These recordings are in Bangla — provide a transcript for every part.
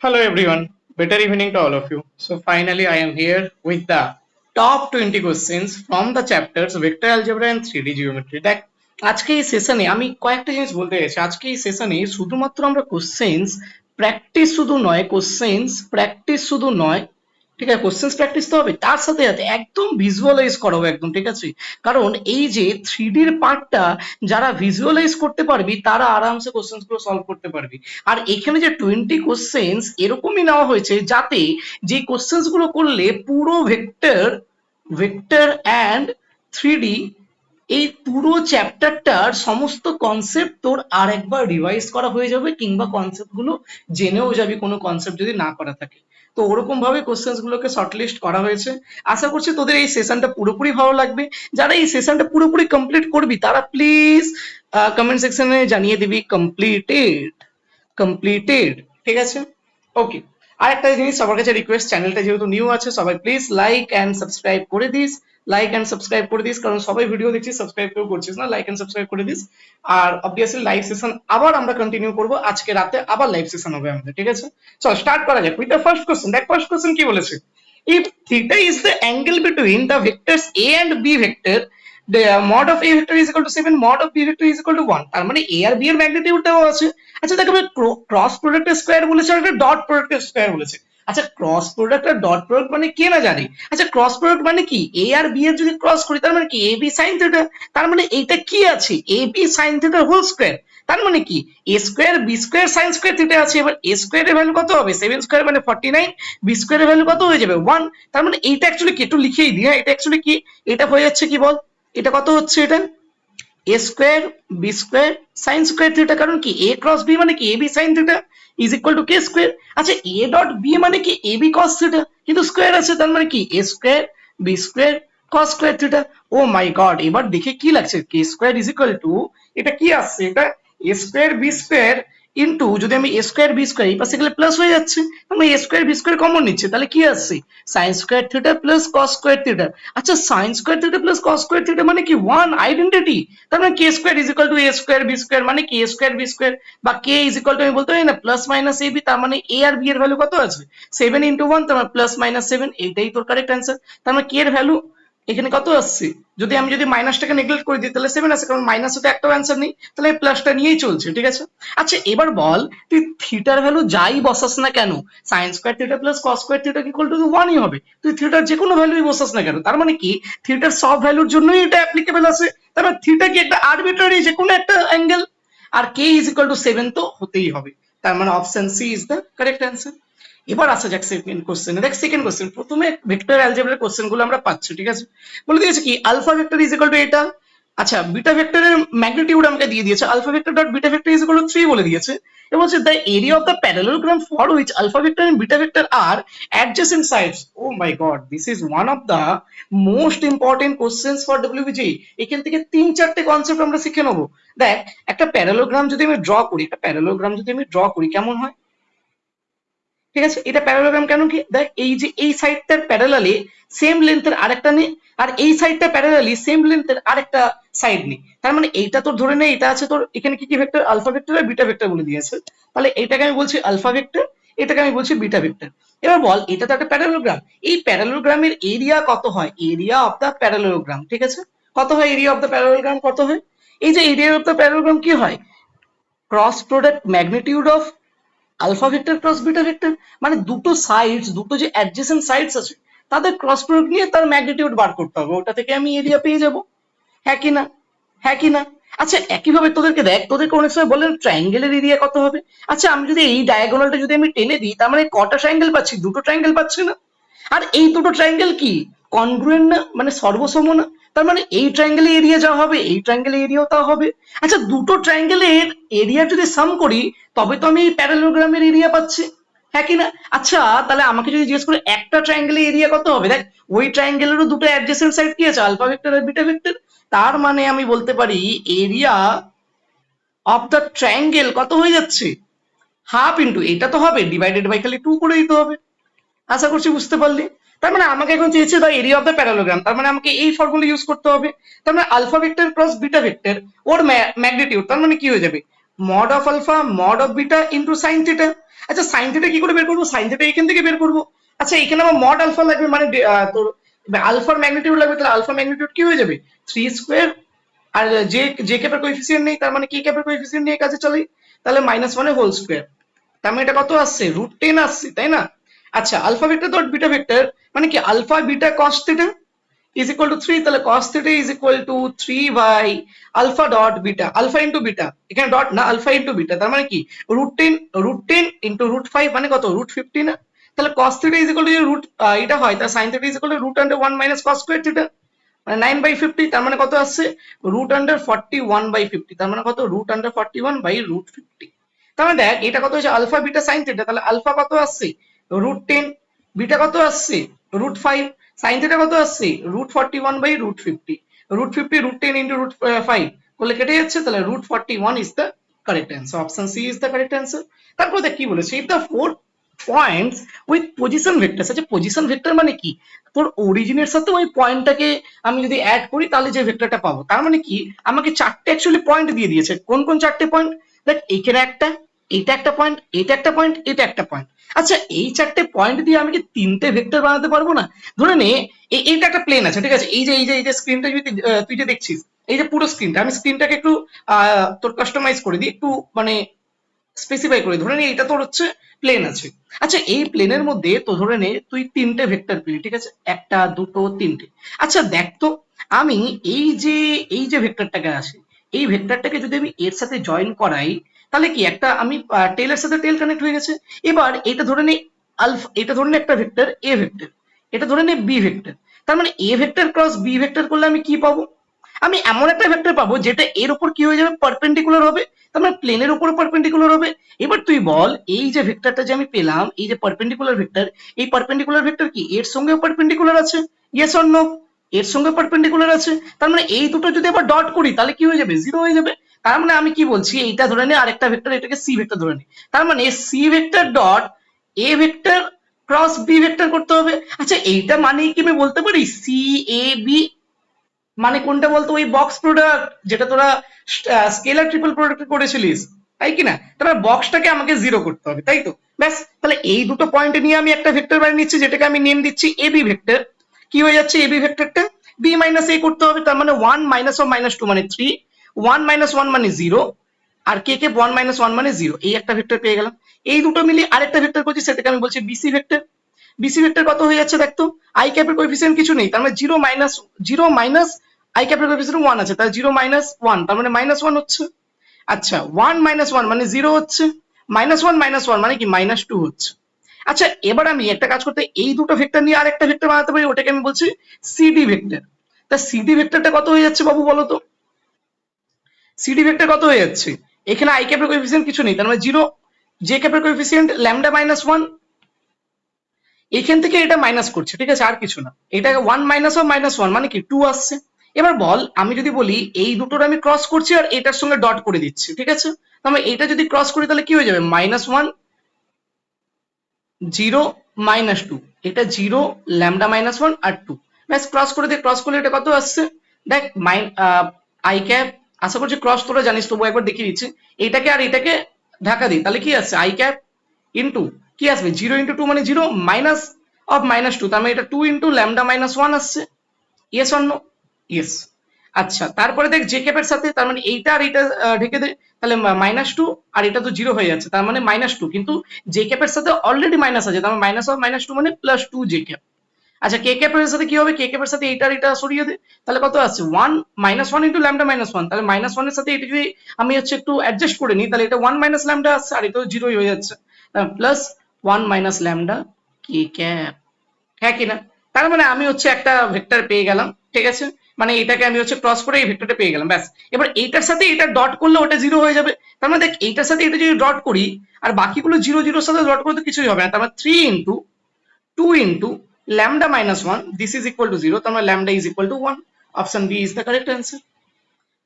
Hello everyone, better evening to all of you. So finally I am here with the top 20 questions from the chapters vector algebra and 3D geometry. দেখ আজকে এই সেশনে আমি কয়েকটা জিনিস বলতে চাইছি। আজকে এই সেশনে শুধুমাত্র আমরা কোশ্চেন্স প্র্যাকটিস শুধু নয়, কোশ্চেন্স প্র্যাকটিস শুধু নয়, ঠিক আছে, কোশ্চেন্স প্র্যাকটিস তো হবে, তার সাথে সাথে একদম ভিজুয়ালাইজ করাবো একদম, ঠিক আছে। কারণ এই যে থ্রি ডির পার্টটা যারা ভিজুয়ালাইজ করতে পারবি তারা আরামসে কোশ্চেন্স গুলো সলভ করতে পারবি। আর এখানে যে 20 কোশ্চেন্স এরকমই নেওয়া হয়েছে যাতে যে কোশ্চেন্স গুলো করলে পুরো vector vector and three D এই পুরো চ্যাপ্টারটার সমস্ত কনসেপ্ট তোর আর একবার রিভাইজ করা হয়ে যাবে, কিংবা কনসেপ্ট গুলো জেনেও যাবি কোনো কনসেপ্ট যদি না করা থাকে। তো ওরকম ভাবে কোশ্চেন্স গুলোকে শর্টলিস্ট করা হয়েছে। আশা করছি তোদের এই সেশনটা পুরোপুরি ভালো লাগবে। যারা এই সেশনটা পুরোপুরি কমপ্লিট করবি তারা প্লিজ কমেন্ট সেকশনে জানিয়ে দিবি কমপ্লিটেড, কমপ্লিটেড, ঠিক আছে। ওকে, আর একটা জিনিস সবার কাছে রিকোয়েস্ট, চ্যানেলটা যেহেতু নিউ আছে সবাই প্লিজ লাইক অ্যান্ড সাবস্ক্রাইব করে দিস, লাইক অ্যান্ড সাবস্ক্রাইব করে দিস, কারণ সবাই ভিডিও দেখছিস সাবস্ক্রাইব কেউ করছিস না, লাইক অ্যান্ড সাবস্ক্রাইব করে দিস। আর অবভিয়াসলি লাইভ সেশন আবার আমরা কন্টিনিউ করবো, আজকে রাতে আবার লাইভ সেশন হবে আমাদের, ঠিক আছে। চল স্টার্ট করা যাক উইথ দ্য ফার্স্ট কোশ্চেন। দেখ ফার্স্ট কোশ্চেন কি বলেছে, if theta is the angle between the vectors a and b vector, the mod of a vector is equal to 7, mod of b vector is equal to 1। তার মানে a আর b এর ম্যাগনিটিউড দেওয়া আছে। আচ্ছা দেখো ক্রস প্রোডাক্টের স্কয়ার বলেছে আর একটা ডট প্রোডাক্টের স্কয়ার বলেছে। আচ্ছা ক্রস প্রোডাক্ট আর ডট প্রোডাক্ট মানে কে না জানে। আচ্ছা ক্রস প্রোডাক্ট মানে কি, এ আর বি এর যদি ক্রস করি তার মানে কি এ বি সাইন থিটা, তার মানে এইটা কি আছে A B sine theta whole square, তার মানে কি A square B square sine square theta আছে। এবার এ স্কয়ার এর ভ্যালু কত হবে 7 স্কয়ার মানে 49, বি স্কয়ার এর ভ্যালু কত হয়ে যাবে 1। তার মানে এইটা অ্যাকচুয়ালি কি একটু লিখেই দিই, হ্যাঁ এটা অ্যাকচুয়ালি কি, এটা হয়ে যাচ্ছে কি বল, এটা কত হচ্ছে, এটা A square B square sine square theta, কারণ কি এ ক্রস বি মানে কি A B sine theta is equal to K square. আচ্ছা এ ডট বি মানে কি এ বি কস থিটা, কিন্তু স্কয়ার আছে তার মানে কি A square B square cos square theta. Oh my god, এবার দেখে কি লাগছে K square is equal to, এটা কি আসছে, এটা A square B square into, যদি আমি এ স্কয়ার বি স্কয়ার এই পাশে গেলে প্লাস হয়ে যাচ্ছে, আমি A square B square common নিচ্ছে, তাহলে কি আসছে sine square theta plus cos square theta. আচ্ছা sine square theta plus cos square theta মানে কি ওয়ান আইডেন্টিটি, তার মানে K square is equal to A square B square, মানে কি এ স্কয়ার বি স্কয়ার, বা কে ইজ ইকুয়াল টু আমি বলতে পারি না প্লাস মাইনাস এ বি, তার মানে এ আর বি এর ভ্যালু কত আছে 7 ইন্টু 1, তার মানে প্লাস মাইনাস 7, এইটাই তোর কারেক্ট অ্যান্সার। তার মানে কে এর ভ্যালু এখানে কত আসছে, যদি আমি যদি মাইনাসটাকে নেগলেক্ট করে দিই তাহলে 7 আসে, কারণ মাইনাসে তো একটাও অ্যান্সার নেই, তাহলে প্লাসটা নিয়েই চলছে, ঠিক আছে। আচ্ছা এবার বল তুই থিটার ভ্যালু যাই বসাস না কেন, sine square theta plus cos square theta equal to 1ই হবে, তুই থিটার যে কোনো ভ্যালুই বসাস না কেন, তার মানে কি থিটার সব ভ্যালুর জন্যই এটা অ্যাপ্লিকেবল আছে। তার মানে থিটা কি একটা আরবিট্রারি যে কোনো একটা অ্যাঙ্গেল, আর কে ইজ ইকুয়াল টু 7 তো হতেই হবে, তার মানে option C is the correct answer. এবার আসা যাক সেকেন্ড কোশ্চেন। দেখ সেকেন্ড কোশ্চেন, প্রথমে ভেক্টর অ্যালজেব্রার কোশ্চেন গুলো আমরা পাচ্ছি, ঠিক আছে। বলে দিয়েছে কি alpha vector is equal to এটা, আচ্ছা বিটা ভেক্টরের ম্যাগনিটিউড আমাকে দিয়ে দিয়েছে, alpha vector dot beta vector is equal to 3 বলে দিয়েছে। এবং হচ্ছে the area of the parallelogram for which alpha vector and beta vector are adjacent sides. Oh my god, this is one of the most important questions for WBJEE. এখান থেকে 3-4টে কনসেপ্ট আমরা শিখে নেবো। দেখ একটা প্যারালোগ্রাম যদি আমি ড্র করি, একটা প্যারালোগ্রাম যদি আমি ড্র করি কেমন হয়, ঠিক আছে। এটা প্যারালোগ্রাম কেন কি, দেখ এই যে এই সাইডটার প্যারালালি সেম লেন্থের আরেকটা নেই, আর এই সাইডটা প্যারালালি সেম লেন্থের আরেকটা সাইড নেই, তার মানে এইটা তোর ধরে নে এটা আছে তোর এখানে কি কি ভেক্টর আলফা ভেক্টর আর বিটা ভেক্টর বলে দিয়েছে, তাহলে এটাকে আমি বলছি আলফা ভেক্টর, এটাকে আমি বলছি বিটা ভেক্টর। এবার বল এটা তো একটা প্যারালোগ্রাম, এই প্যারালোগ্রামের এরিয়া কত হয়, এরিয়া অফ দ্য প্যারালোগ্রাম, ঠিক আছে। কত হয় এরিয়া অফ দ্য প্যারালোগ্রাম, কত হয়, এই যে এরিয়া অফ দ্য প্যারালোগ্রাম কি হয়, cross product magnitude of alpha vector cross beta vector, মানে দুটো সাইডস, দুটো যে অ্যাডজেসেন্ট সাইডস আছে তাদের ক্রস প্রোডাক্ট নিয়ে তার ম্যাগনিটিউড বার করতে হবে, ওটা থেকে আমি এরিয়া পেয়ে যাব, হ্যাঁ কি না, হ্যাঁ কি না। আচ্ছা একইভাবে তোদেরকে দেখ, তোদেরকে অনেক সময় বলেন ট্রায়াঙ্গেলের এরিয়া কত হবে। আচ্ছা আমি যদি এই ডায়াগোনালটা যদি আমি টেনে দিই তার মানে কটা ট্রায়াঙ্গেল পাচ্ছি, দুটো ট্রায়াঙ্গেল পাচ্ছি না, আর এই দুটো ট্রায়াঙ্গেল কি কনগ্রুয়েন্ট না, মানে সর্বসম না, তার মানে এই ট্রায়াঙ্গেলের এরিয়া যা হবে এই ট্রায়াঙ্গেলের এরিয়াও তা হবে। আচ্ছা দুটো ট্রায়াঙ্গেলের এরিয়া যদি সাম করি তবে তো আমি এই প্যারালোগ্রামের এরিয়া পাচ্ছি, হ্যাঁ কি না। আচ্ছা তাহলে আমাকে যদি জিজ্ঞেস করে একটা ট্রায়াঙ্গেলের এরিয়া কত হবে, দেখ ওই ট্রায়াঙ্গেলেরও দুটো অ্যাডজেসেন্ট সাইড কি আছে আলফা ভেক্টর আর বিটা ভেক্টর, তার মানে আমি বলতে পারি এরিয়া অফ দ্য ট্রায়াঙ্গেল কত হয়ে যাচ্ছে হাফ ইন্টু এটা তো হবে ডিভাইডেড বাই খালি 2 করে দিতে হবে। আশা করছি বুঝতে পারলি। তার মানে আমাকে এখন চেয়েছে the area of the parallelogram, তার মানে আমাকে এই ফর্মুলা ইউজ করতে হবে। তার মানে alpha vector cross beta vector ওর ম্যাগনিটিউড, তার মানে কি হয়ে যাবে mod of alpha mod of beta into sine theta. আচ্ছা সাইন থিটা কি করে বের করবো? সাইন থিটা এখান থেকে বের করবো। আচ্ছা এখানে আমার মড আলফা লাগবে, মানে তোর আলফার ম্যাগনিটিউড লাগবে, তাহলে আলফা ম্যাগনিটিউড কি হয়ে যাবে 3 স্কোয়ার, আর যে জে ক্যাপের কোএফিসিয়েন্ট নেই তার মানে কে ক্যাপের কোএফিসিয়েন্ট নিয়ে কাজে চলে, তাহলে -1 হোল স্কোয়ার। তার মানে এটা কত আসছে √10 আসছে, তাই না? আচ্ছা alpha vector dot beta vector মানে কি alpha beta cos theta is equal to 3, তাহলে cos theta is equal to 3 by alpha dot beta, alpha into beta, এখানে ডট না alpha into beta, তার মানে কি √10 into √5 মানে কত √50 না? তাহলে cos theta is equal to root এটা হয়, তাহলে sin theta is equal to √1 minus cos square theta, মানে 9/50, তার মানে কত আসছে √41/50, তার মানে কত √41/√50। তার মানে দেখ এটা কত হচ্ছে আলফা বিটা সাইন থিটা, তাহলে আলফা কত আসছে √10, বিটা কত আসছে √5, সাইন থিটা কত আসছে √41/√50, √50 √10 into √5 করলে কেটে যাচ্ছে, তাহলে √41 is the correct answer, option C is the correct answer। তারপর দেখ কি বলেছে, if the four points with position vectors, আচ্ছা পজিশন ভেক্টর মানে কি, তোর অরিজিনের সাথে ওই পয়েন্টটাকে আমি যদি অ্যাড করি তাহলে যে ভেক্টরটা পাবো, তার মানে কি আমাকে চারটে অ্যাকচুয়ালি পয়েন্ট দিয়ে দিয়েছে। কোন কোন চারটে পয়েন্ট? দেখ এখানে একটা, এটা একটা পয়েন্ট, এটা একটা পয়েন্ট, এটা একটা পয়েন্ট। আচ্ছা এই চারটে পয়েন্ট দিয়ে আমি কি তিনটে ভেক্টর বানাতে পারবো না? ধরে নে এইটা একটা প্লেন আছে, ঠিক আছে, এই যে স্ক্রিনটা যদি তুই যে দেখছিস, এই যে পুরো স্ক্রিনটা, আমি স্ক্রিনটাকে একটু তোর কাস্টমাইজ করে দিই, একটু মানে স্পেসিফাই করে, ধরে নে এটা তোর হচ্ছে প্লেন আছে। আচ্ছা এই প্লেনের মধ্যে তো ধরে নে তুই তিনটে ভেক্টর পেলি, ঠিক আছে, একটা দুটো তিনটে। আচ্ছা দেখ তো আমি এই যে ভেক্টরটাকে আসে, এই ভেক্টরটাকে যদি আমি এর সাথে জয়েন করাই তাহলে কি একটা আমি টেলের সাথে টেল কানেক্ট হয়ে গেছে। এবার এটা ধরে নে আলফা, এটা ধরে নে একটা ভেক্টর এ ভেক্টর, এটা ধরে নে বি ভেক্টর, তার মানে এ ভেক্টর ক্রস বি ভেক্টর করলে আমি কি পাবো? আমি এমন একটা ভেক্টর পাবো যেটা এর উপর কি হয়ে যাবে পারপেন্ডিকুলার হবে, তার মানে প্লেনের উপর পারপেন্ডিকুলার হবে। এবার তুই বল এই যে ভেক্টরটা যে আমি পেলাম, এই যে পারপেন্ডিকুলার ভেক্টর, এই পারপেন্ডিকুলার ভেক্টর কি এর সঙ্গেও পারপেন্ডিকুলার আছে? Yes or no? এর সঙ্গে পারপেন্ডিকুলার আছে, তার মানে এই দুটো যদি আবার ডট করি তাহলে কি হয়ে যাবে জিরো হয়ে যাবে। তার মানে আমি কি বলছি, এইটা ধরে নে আরেকটা ভেক্টর, এটাকে সি ভেক্টর ধরে নি, তার মানে সি ভেক্টর ডট এ ভেক্টর ক্রস বি ভেক্টর করতে হবে। আচ্ছা এইটা মানে কি আমি বলতে পারি সি এ বি, মানে কোনটা বলতো ওই বক্স প্রোডাক্ট যেটা তোরা স্কেলার ট্রিপল প্রোডাক্ট করেছিলিস, তাই কি না? তাহলে বক্সটাকে আমাকে জিরো করতে হবে, তাই তো? ব্যাস, তাহলে এই দুটো পয়েন্ট নিয়ে আমি একটা ভেক্টর বানিয়ে নিচ্ছি যেটাকে আমি নেম দিচ্ছি এবি ভেক্টর। কি হয়ে যাচ্ছে এবি ভেক্টরটা বি মাইনাস এ করতে হবে, তার মানে 1 মাইনাস অফ -2 মানে 3, 1 মাইনাস 1 মানে 0, আর কে কে 1 মাইনাস 1 মানে 0, এই একটা ভেক্টর পেয়ে গেলাম। এই দুটো মিলিয়ে আরেকটা ভেক্টর করছি, সেটাকে আমি বলছি বিসি ভেক্টর। বিসি ভেক্টর কত হয়ে যাচ্ছে দেখতো, আই ক্যাপের কোএফিসিয়েন্ট কিছু নেই, তার মানে 0 মাইনাস আই ক্যাপের কোএফিসিয়েন্ট 1 আছে, তাহলে 0 - 1, তার মানে -1 হচ্ছে। আচ্ছা 1 - 1 মানে 0 হচ্ছে, -1 - 1 মানে কি -2 হচ্ছে। আচ্ছা এবার আমি একটা কাজ করতে, এই দুটো ভেক্টর নিয়ে আরেকটা ভেক্টর বানাতে পারি, ওটাকে আমি বলছি সিডি ভেক্টর। তা সিডি ভেক্টরটা কত হয়ে যাচ্ছে বাবু বলো তো? সিডি ভেক্টর কত হয়ে যাচ্ছে, এখানে আই ক্যাপের কোএফিসিয়েন্ট কিছু নেই, তার মানে 0, জে ক্যাপের কোএফিসিয়েন্ট λ-1, এখান থেকে এটা মাইনাস করছে, ঠিক আছে, আর কিছু না। এটা 1 মাইনাস অফ -1 মানে কি 2 আসছে। এবার বল আমি যদি বলি এই দুটোর আমি ক্রস করছি আর এটার সঙ্গে ডট করে দিচ্ছি, ঠিক আছে, তাহলে এটা যদি ক্রস করি তাহলে কি হয়ে যাবে -1 0 -2, এটা 0 λ-1 আর 2, ব্যাস ক্রস করে দিয়ে, ক্রস করলে এটা কত আসছে দেখ আই ক্যাপ, আশা করছি ক্রস তোরা জানিস, তবু একবার দেখিয়ে দিচ্ছি, এটাকে আর এটাকে ঢাকা দিই তাহলে কি আসছে আই ক্যাপ ইন্টু কি আসবে 0 × 2 মানে 0 মাইনাস অফ -2, তার মানে এটা 2 × λ-1 আসছে। Yes or no? ইয়েস। আচ্ছা তারপরে দেখ জে ক্যাপের সাথে, তার মানে এইটা আর এইটা ঢেকে দে, তাহলে -2 আর এটা তো 0 হয়ে যাচ্ছে, তার মানে -2, কিন্তু জে ক্যাপের সাথে অলরেডি মাইনাস আছে, তার মানে মাইনাস অফ -2 মানে +2 জে ক্যাপ। আচ্ছা কে ক্যাপের সাথে কি হবে, কে ক্যাপের সাথে এইটা আর এটা সরিয়ে দে, তাহলে কত আসছে 1 -1 × λ-1, তাহলে -1 এর সাথে এটা যদি আমি হচ্ছে একটু অ্যাডজাস্ট করে নিই তাহলে এটা 1 - λ আসছে, আর এটা 0 হয়ে যাচ্ছে, প্লাস 1 - λ কে ক্যাপ, হ্যাঁ কিনা? তার মানে আমি হচ্ছে একটা ভেক্টর পেয়ে গেলাম, ঠিক আছে, মানে এটাকে আমি হচ্ছে ক্রস করে এই ভেক্টরটা পেয়ে গেলাম, ব্যাস। এবার এইটার সাথে এটা ডট করলে ওটা 0 হয়ে যাবে, তার মানে দেখ এইটার সাথে এটা যদি ডট করি আর বাকিগুলো 0 0 সাথে ডট করতে কিছুই হবে না, তার মানে 3 × 2 × λ-1, this is equal to 0, তার মানে λ is equal to 1, option B is the correct answer.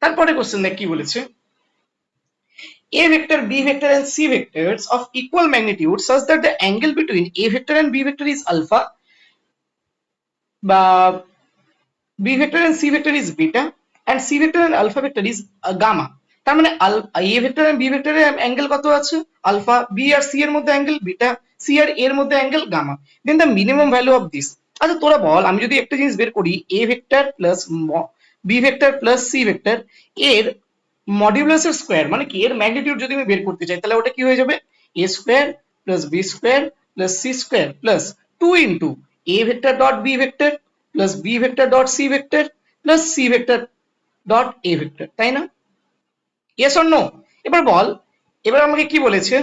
তারপরে কোশ্চেন দেখ কি বলেছে, A vector, B vector and C vectors of equal magnitude such that the angle between A vector and B vector is alpha, বা B vector and C vector is beta, and C vector and alpha vector is gamma। তার মানে A vector and B vector এর অ্যাঙ্গেল কত আছে আলফা, বি আর সি এর মধ্যে অ্যাঙ্গেল বিটা, সি আর এর মধ্যে angle gamma, then the minimum value of this. আচ্ছা তোরা বল, আমি যদি একটা জিনিস বের করি a vector plus B vector plus C vector এর মডিউলাসের স্কোয়ার, মানে কি এর ম্যাগনিটিউড যদি আমি বের করতে চাই, তাহলে ওটা কি হয়ে যাবে A square plus B square plus C square plus 2 into A vector dot B vector plus B vector dot C vector plus C vector dot A vector, তাই না? Yes or no? এবার বল, এবার আমাকে কি বলেছে,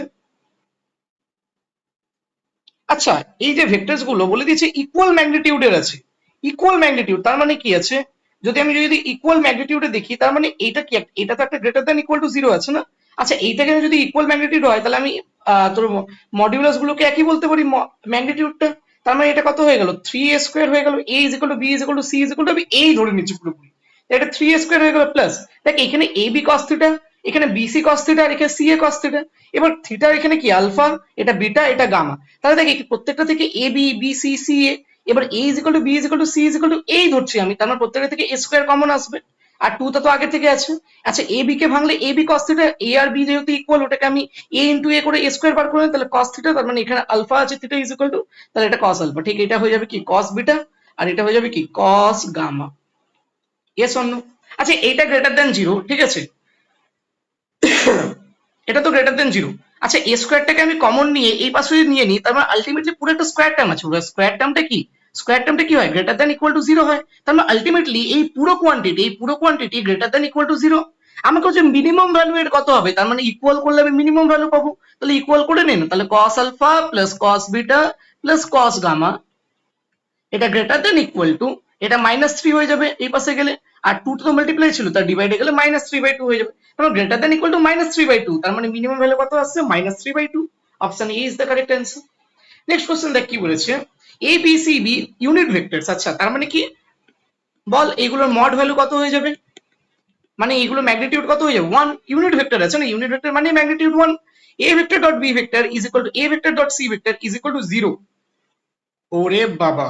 আচ্ছা এই যে ভেক্টরস গুলো বলে দিয়েছে ইকুয়াল ম্যাগনিটিউডের আছে, ইকুয়াল ম্যাগনিটিউড তার মানে কি আছে, যদি ইকুয়াল ম্যাগনিটিউডে দেখি তার মানে এইটা কি, এটা তো একটা greater than equal to zero আছে না? আচ্ছা এইটাকে যদি ইকুয়াল ম্যাগনিটিউড হয় তাহলে আমি তোর মডিউলাস গুলোকে একই বলতে পারি ম্যাগনিটিউডটা, তার মানে এটা কত হয়ে গেল 3a স্কোয়ার হয়ে গেল, a is equal to B is equal to C is equal to, আমি এই ধরে নিচ্ছি পুরোপুরি, এটা 3a স্কোয়ার হয়ে গেল প্লাস দেখ এখানে এ বি কস থিটা, এখানে বিসি কস থিটা আর এখানে সি এ কস থিটা, এবার থিটার এখানে কি আলফা, এটা বিটা এটা গামা, তাহলে দেখ প্রত্যেকটা থেকে A B B C C A, এবার A is equal to B is equal to C is equal to এই ধরছি আমি, তার মানে প্রত্যেকটা থেকে এ স্কোয়ার কমন আসবে আর টু টা তো আগে থেকে আছে। আচ্ছা এ বি কে ভাঙলে এ বি কস থিটা, এ আর বি যেহেতু ইকুয়াল ওটাকে আমি এ ইন্টু এ করে এ স্কোয়ার বার করে, তাহলে কস থিটা, তার মানে এখানে আলফা আছে থিটা ইজ ইকুয়াল টু, তাহলে এটা কস আলফা, ঠিক এটা হয়ে যাবে কি কস বিটা আর এটা হয়ে যাবে কি cos gamma. Yes or no? আচ্ছা এইটা গ্রেটার দ্যান জিরো, ঠিক আছে, এটা তো গ্রেটার দেন জিরো। আচ্ছা এ স্কোয়ারটাকে আমি কমন নিয়ে এই পাশে যদি নিয়ে নিই, তার মানে আলটিমেটলি পুরো একটা স্কোয়ার টার্ম আছে, স্কোয়ার টার্মটা কি, স্কোয়ার টার্মটা কি হয় greater than equal two zero হয়, তার মানে আলটিমেটলি এই পুরো quantity greater than equal two zero. আমাকে হচ্ছে মিনিমাম ভ্যালু এর কত হবে, তার মানে ইকুয়াল করলে আমি মিনিমাম ভ্যালু পাবো, তাহলে ইকুয়াল করে নিন, তাহলে cos alpha plus cos beta plus cos gamma, এটা গ্রেটার দেন ইকুয়াল টু, এটা -3 হয়ে যাবে এই পাশে গেলে, আর 2 তো মাল্টিপ্লাই ছিল তার ডিভাইডে গেলে -3/2 হয়ে যাবে, তাহলে গ্রেটার দেন ইকুয়াল টু -3/2, তার মানে মিনিমাম ভ্যালু কত আসছে -3/2, option A is the correct answer. Next question দেখ কি বলেছে, A B C be unit vectors, আচ্ছা তার মানে কি বল এইগুলোর মড ভ্যালু কত হয়ে যাবে, মানে এইগুলো ম্যাগনিটিউড কত হয়ে যাবে 1, ইউনিট ভেক্টর আছে না, ইউনিট ভেক্টর মানে magnitude 1, a vector dot B vector is equal to a vector dot C vector is equal to 0। ওরে বাবা,